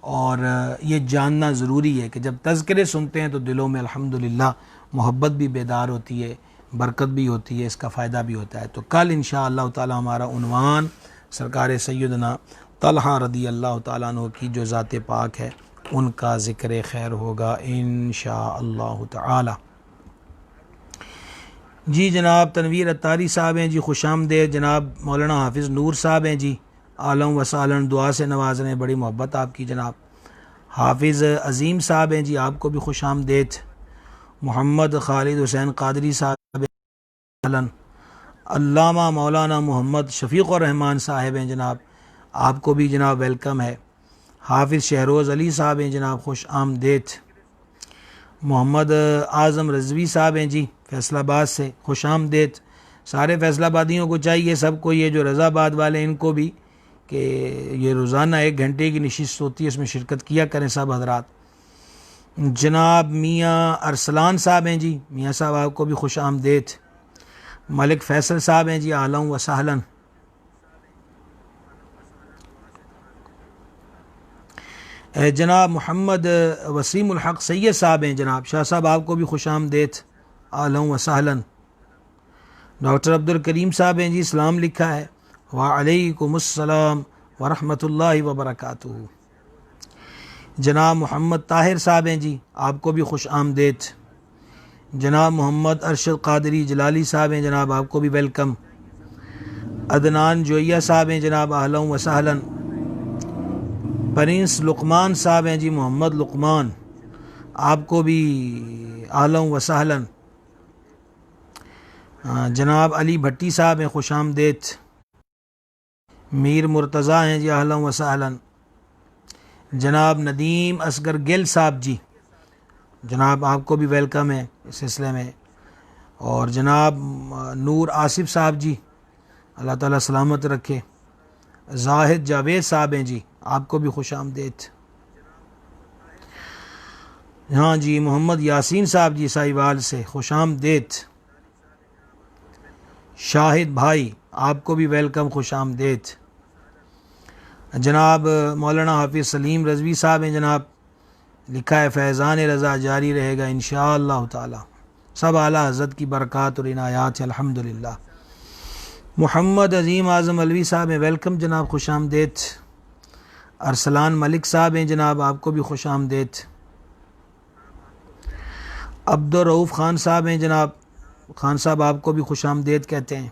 اور یہ جاننا ضروری ہے کہ جب تذکرے سنتے ہیں تو دلوں میں الحمدللہ محبت بھی بیدار ہوتی ہے، برکت بھی ہوتی ہے، اس کا فائدہ بھی ہوتا ہے۔ تو کل انشاءاللہ تعالی ہمارا عنوان سرکار سیدنا طلحہ رضی اللہ تعالیٰ عنہ کی جو ذات پاک ہے ان کا ذکر خیر ہوگا انشاءاللہ تعالی۔ جی جناب تنویر اتاری صاحب ہیں جی، خوش آمدید۔ جناب مولانا حافظ نور صاحب ہیں جی، عالم و سالن دعا سے نواز رہے ہیں، بڑی محبت آپ کی جناب۔ حافظ عظیم صاحب ہیں جی، آپ کو بھی خوش آمدید۔ محمد خالد حسین قادری صاحب ہیں۔ علامہ مولانا محمد شفیق الرحمان صاحب ہیں جناب، آپ کو بھی جناب ویلکم ہے۔ حافظ شہروز علی صاحب ہیں جناب، خوش آمدید۔ محمد اعظم رضوی صاحب ہیں جی فیصل آباد سے، خوش آمدید۔ سارے فیصل آبادیوں کو چاہیے، سب کو، یہ جو رضا آباد والے ان کو بھی، کہ یہ روزانہ 1 گھنٹے کی نشست ہوتی ہے، اس میں شرکت کیا کریں سب حضرات۔ جناب میاں ارسلان صاحب ہیں جی، میاں صاحب آپ کو بھی خوش آمدید۔ ملک فیصل صاحب ہیں جی، اہلا و سہلا۔ جناب محمد وسیم الحق سید صاحب ہیں جناب، شاہ صاحب آپ کو بھی خوش آمدید، اہلا و سہلا۔ ڈاکٹر عبد الکریم صاحب ہیں جی، اسلام لکھا ہے، وعلیکم السلام ورحمۃ اللہ وبرکاتہ۔ جناب محمد طاہر صاحب ہیں جی، آپ کو بھی خوش آمدید۔ جناب محمد ارشد قادری جلالی صاحب ہیں جناب، آپ کو بھی ویلکم۔ عدنان جویہ صاحب ہیں جناب، اہلا و سہلا۔ پرنس لقمان صاحب ہیں جی، محمد لقمان، آپ کو بھی اہلا و سہلا۔ جناب علی بھٹی صاحب ہیں، خوش آمدید۔ میر مرتضیٰ ہیں جی، اہلا و سہلا۔ جناب ندیم اصغر گل صاحب جی، جناب آپ کو بھی ویلکم ہے اس سلسلے میں۔ اور جناب نور آصف صاحب جی، اللہ تعالیٰ سلامت رکھے۔ زاہد جاوید صاحب ہیں جی، آپ کو بھی خوش آمدید۔ ہاں جی محمد یاسین صاحب جی سائیوال سے، خوش آمدید۔ شاہد بھائی آپ کو بھی ویلکم، خوش آمدید۔ جناب مولانا حافظ سلیم رضوی صاحب ہیں جناب، لکھا ہے فیضان رضا جاری رہے گا انشاءاللہ تعالی، سب اعلیٰ حضرت کی برکات اور عنایات ہے الحمدللہ۔ محمد عظیم اعظم علوی صاحب ہیں، ویلکم جناب، خوش آمدید۔ ارسلان ملک صاحب ہیں جناب، آپ کو بھی خوش آمدید۔ عبدالرؤف خان صاحب ہیں جناب، خان صاحب آپ کو بھی خوش آمدید کہتے ہیں۔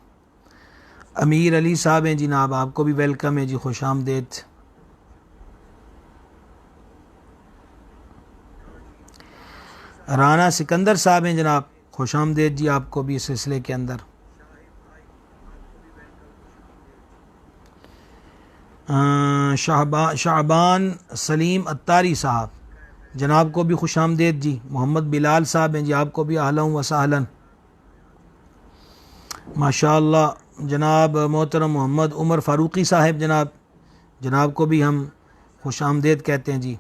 امیر علی صاحب ہیں جناب، آپ کو بھی ویلکم ہے جی، خوش آمدید۔ رانا سکندر صاحب ہیں جناب، خوش آمدید جی آپ کو بھی اس سلسلے کے اندر۔ شعبان سلیم اتاری صاحب جناب کو بھی خوش آمدید جی۔ محمد بلال صاحب ہیں جی، آپ کو بھی اہلا و سہلا۔ ماشاء اللہ جناب محترم محمد عمر فاروقی صاحب جناب کو بھی ہم خوش آمدید کہتے ہیں جی۔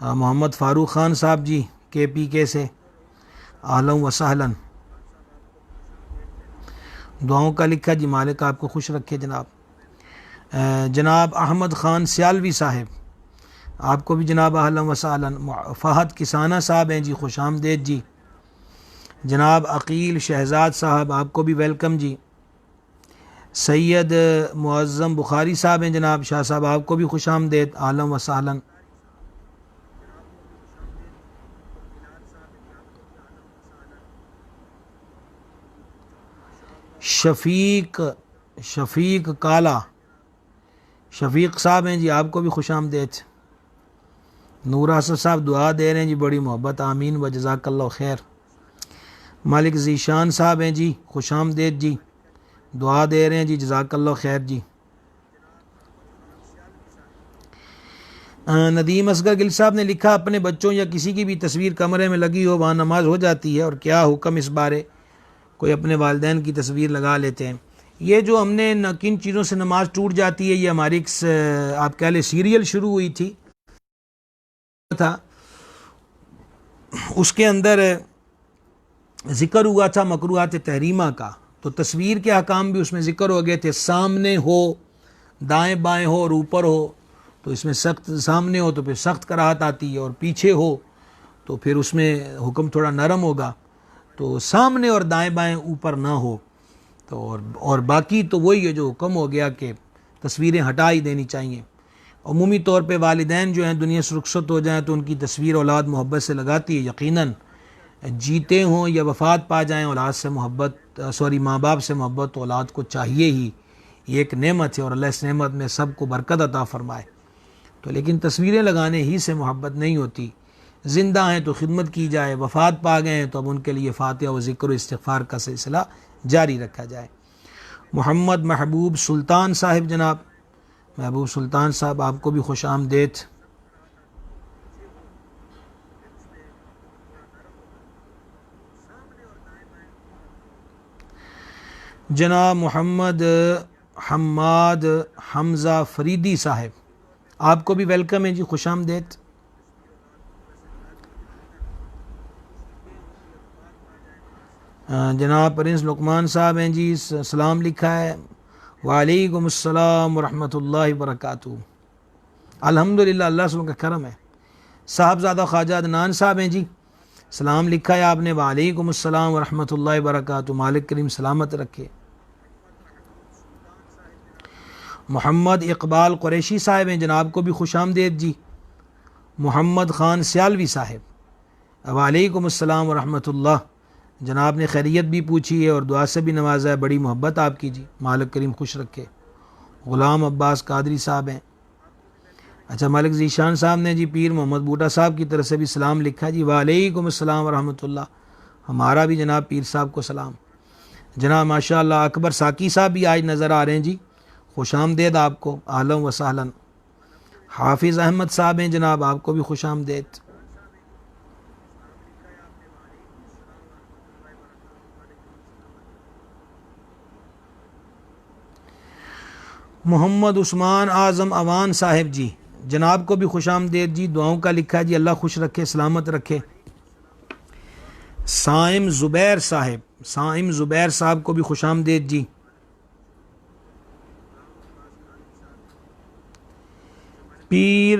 محمد فاروق خان صاحب جی کے پی کے سے، اہلا و سہلا۔ دعاؤں کا لکھا جی، مالک آپ کو خوش رکھے جناب۔ جناب احمد خان سیالوی صاحب آپ کو بھی جناب اہلا و سہلا۔ فہد کسانہ صاحب ہیں جی، خوش آمدید جی۔ جناب عقیل شہزاد صاحب آپ کو بھی ویلکم جی۔ سید معظم بخاری صاحب ہیں جناب، شاہ صاحب آپ کو بھی خوش آمدید، اہلا و سہلا۔ شفیق کالا شفیق صاحب ہیں جی، آپ کو بھی خوش آمدید۔ نور حسن صاحب دعا دے رہے ہیں جی، بڑی محبت، آمین و جزاک اللہ خیر۔ مالک ذیشان صاحب ہیں جی، خوش آمدید جی، دعا دے رہے ہیں جی، جزاک اللہ خیر جی۔ ندیم اصغر گل صاحب نے لکھا، اپنے بچوں یا کسی کی بھی تصویر کمرے میں لگی ہو وہاں نماز ہو جاتی ہے، اور کیا حکم اس بارے؟ کوئی اپنے والدین کی تصویر لگا لیتے ہیں، یہ جو ہم نے کن چیزوں سے نماز ٹوٹ جاتی ہے، یہ ہماری آپ کہہ لیں سیریل شروع ہوئی تھی، اس کے اندر ذکر ہوا تھا مکروہات تحریمہ کا، تو تصویر کے احکام بھی اس میں ذکر ہو گئے تھے۔ سامنے ہو، دائیں بائیں ہو اور اوپر ہو تو اس میں سخت، سامنے ہو تو پھر سخت کراہت آتی ہے، اور پیچھے ہو تو پھر اس میں حکم تھوڑا نرم ہوگا۔ تو سامنے اور دائیں بائیں اوپر نہ ہو تو اور باقی تو وہی ہے جو حکم ہو گیا کہ تصویریں ہٹا ہی دینی چاہیے۔ عمومی طور پہ والدین جو ہیں دنیا سے رخصت ہو جائیں تو ان کی تصویر اولاد محبت سے لگاتی ہے، یقیناً جیتے ہوں یا وفات پا جائیں اولاد سے محبت، ماں باپ سے محبت تو اولاد کو چاہیے ہی، یہ ایک نعمت ہے، اور اللہ اس نعمت میں سب کو برکت عطا فرمائے۔ تو لیکن تصویریں لگانے ہی سے محبت نہیں ہوتی، زندہ ہیں تو خدمت کی جائے، وفات پا گئے ہیں تو اب ان کے لیے فاتحہ و ذکر و استغفار کا سلسلہ جاری رکھا جائے۔ محمد محبوب سلطان صاحب، جناب محبوب سلطان صاحب آپ کو بھی خوش آمدید۔ جناب محمد حماد حمزہ فریدی صاحب، آپ کو بھی ویلکم ہے جی، خوش آمدید۔ جناب پرنس لقمان صاحب ہیں جی، سلام لکھا ہے، وعلیکم السلام ورحمۃ اللہ وبرکاتہ۔ الحمدللہ، اللہ سے کا کرم ہے۔ صاحبزادہ خواجہ عدنان صاحب ہیں جی، سلام لکھا ہے آپ نے، وعلیکم السلام ورحمۃ اللہ وبرکاتہ، مالک کریم سلامت رکھے۔ محمد اقبال قریشی صاحب ہیں، جناب کو بھی خوش آمدید جی۔ محمد خان سیالوی صاحب، وعلیکم السلام ورحمۃ اللہ، جناب نے خیریت بھی پوچھی ہے اور دعا سے بھی نوازا ہے، بڑی محبت آپ کی جی، مالک کریم خوش رکھے۔ غلام عباس قادری صاحب ہیں، اچھا ملک ذیشان صاحب نے جی پیر محمد بوٹا صاحب کی طرف سے بھی سلام لکھا جی، وعلیکم السلام ورحمۃ اللہ، ہمارا بھی جناب پیر صاحب کو سلام۔ جناب ماشاء اللہ اکبر ساکی صاحب بھی آج نظر آ رہے ہیں جی، خوش آمدید آپ کو، اہلا و سہلا۔ حافظ احمد صاحب ہیں جناب، آپ کو بھی خوش آمدید۔ محمد عثمان اعظم اوان صاحب جی، جناب کو بھی خوش آمدید جی، دعاؤں کا لکھا ہے جی، اللہ خوش رکھے سلامت رکھے۔ سائم زبیر صاحب کو بھی خوش آمدید جی۔ پیر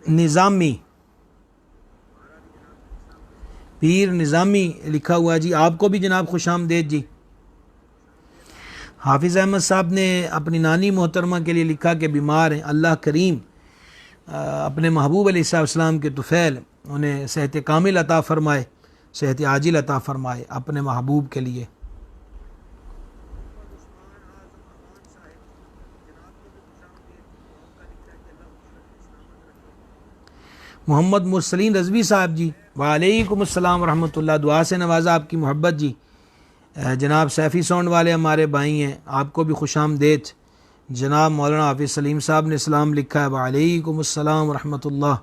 نظامی لکھا ہوا جی، آپ کو بھی جناب خوش آمدید جی۔ حافظ احمد صاحب نے اپنی نانی محترمہ کے لیے لکھا کہ بیمار ہیں، اللہ کریم اپنے محبوب علیہ السلام کے طفیل انہیں صحت کامل عطا فرمائے، صحت عاجل عطا فرمائے اپنے محبوب کے لیے۔ محمد مرسلین رضوی صاحب جی، وعلیکم السلام ورحمۃ اللہ، دعا سے نوازا آپ کی محبت جی۔ جناب سیفی ساؤنڈ والے ہمارے بھائی ہیں، آپ کو بھی خوش آمدید۔ جناب مولانا حافظ سلیم صاحب نے سلام لکھا ہے، وعلیکم السلام ورحمۃ اللہ۔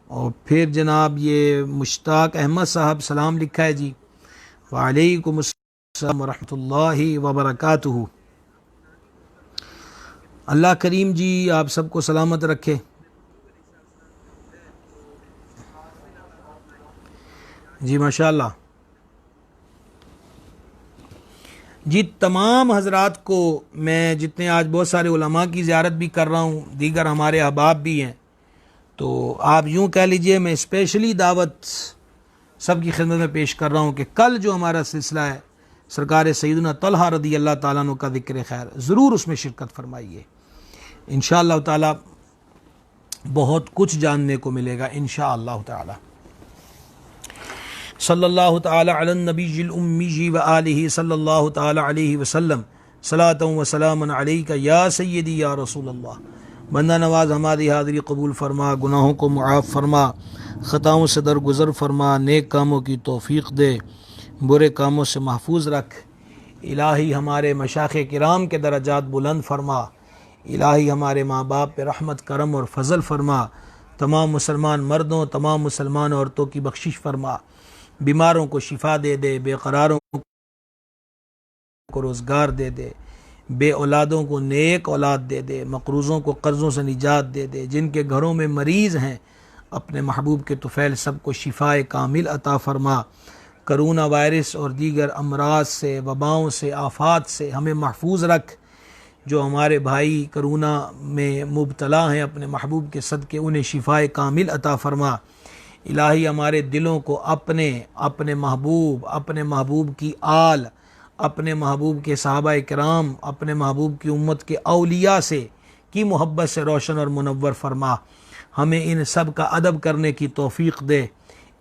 اور پھر جناب یہ مشتاق احمد صاحب سلام لکھا ہے جی، وعلیکم السلام ورحمۃ اللہ وبرکاتہ۔ اللہ کریم جی آپ سب کو سلامت رکھے۔ جی ماشاء اللہ جی، تمام حضرات کو میں جتنے آج بہت سارے علماء کی زیارت بھی کر رہا ہوں، دیگر ہمارے احباب بھی ہیں، تو آپ یوں کہہ لیجئے میں اسپیشلی دعوت سب کی خدمت میں پیش کر رہا ہوں کہ کل جو ہمارا سلسلہ ہے سرکار سیدنا طلحہ رضی اللہ تعالیٰ عنہ کا ذکر خیر، ضرور اس میں شرکت فرمائیے، انشاءاللہ تعالیٰ بہت کچھ جاننے کو ملے گا انشاءاللہ تعالیٰ۔ صلی اللہ تعالی علی النبی الامی و آلہ صلی اللہ تعالی علیہ وسلم، صلاۃ و سلام علیک یا سیدی یا رسول اللہ۔ بندہ نواز ہماری حاضری قبول فرما، گناہوں کو معاف فرما، خطاؤں سے درگزر فرما، نیک کاموں کی توفیق دے، برے کاموں سے محفوظ رکھ۔ الہی ہمارے مشائخ کرام کے درجات بلند فرما، الہی ہمارے ماں باپ پہ رحمت کرم اور فضل فرما، تمام مسلمان مردوں تمام مسلمان عورتوں کی بخشش فرما، بیماروں کو شفا دے دے، بے قراروں کو روزگار دے دے، بے اولادوں کو نیک اولاد دے دے، مقروضوں کو قرضوں سے نجات دے دے، جن کے گھروں میں مریض ہیں اپنے محبوب کے طفیل سب کو شفائے کامل عطا فرما، کرونا وائرس اور دیگر امراض سے، وباؤں سے، آفات سے ہمیں محفوظ رکھ۔ جو ہمارے بھائی کرونا میں مبتلا ہیں اپنے محبوب کے صدقے انہیں شفائے کامل عطا فرما۔ الہی ہمارے دلوں کو اپنے محبوب کی آل، اپنے محبوب کے صحابہ کرام، اپنے محبوب کی امت کے اولیاء سے کی محبت سے روشن اور منور فرما۔ ہمیں ان سب کا ادب کرنے کی توفیق دے،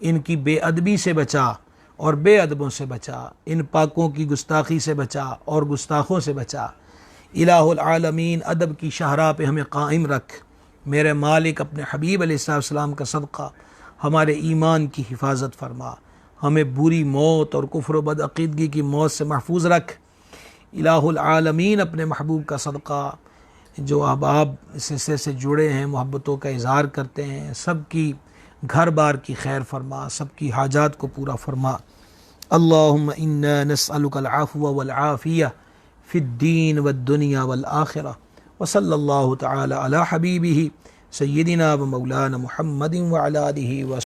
ان کی بے ادبی سے بچا اور بے ادبوں سے بچا، ان پاکوں کی گستاخی سے بچا اور گستاخوں سے بچا۔ الہ العالمین ادب کی شاہراہ پہ ہمیں قائم رکھ۔ میرے مالک اپنے حبیب علیہ السلام کا صدقہ ہمارے ایمان کی حفاظت فرما، ہمیں بری موت اور کفر و بدعقیدگی کی موت سے محفوظ رکھ۔ الہ العالمین اپنے محبوب کا صدقہ جو احباب اس سلسلے سے جڑے ہیں، محبتوں کا اظہار کرتے ہیں، سب کی گھر بار کی خیر فرما، سب کی حاجات کو پورا فرما۔ اللہم انا نسألک العفو والعافیہ فی الدین والدنیا والآخرہ، وصلی اللہ تعالی علی حبیبہ سیدنا و مولانا محمد وعلی آلہ وصحبہ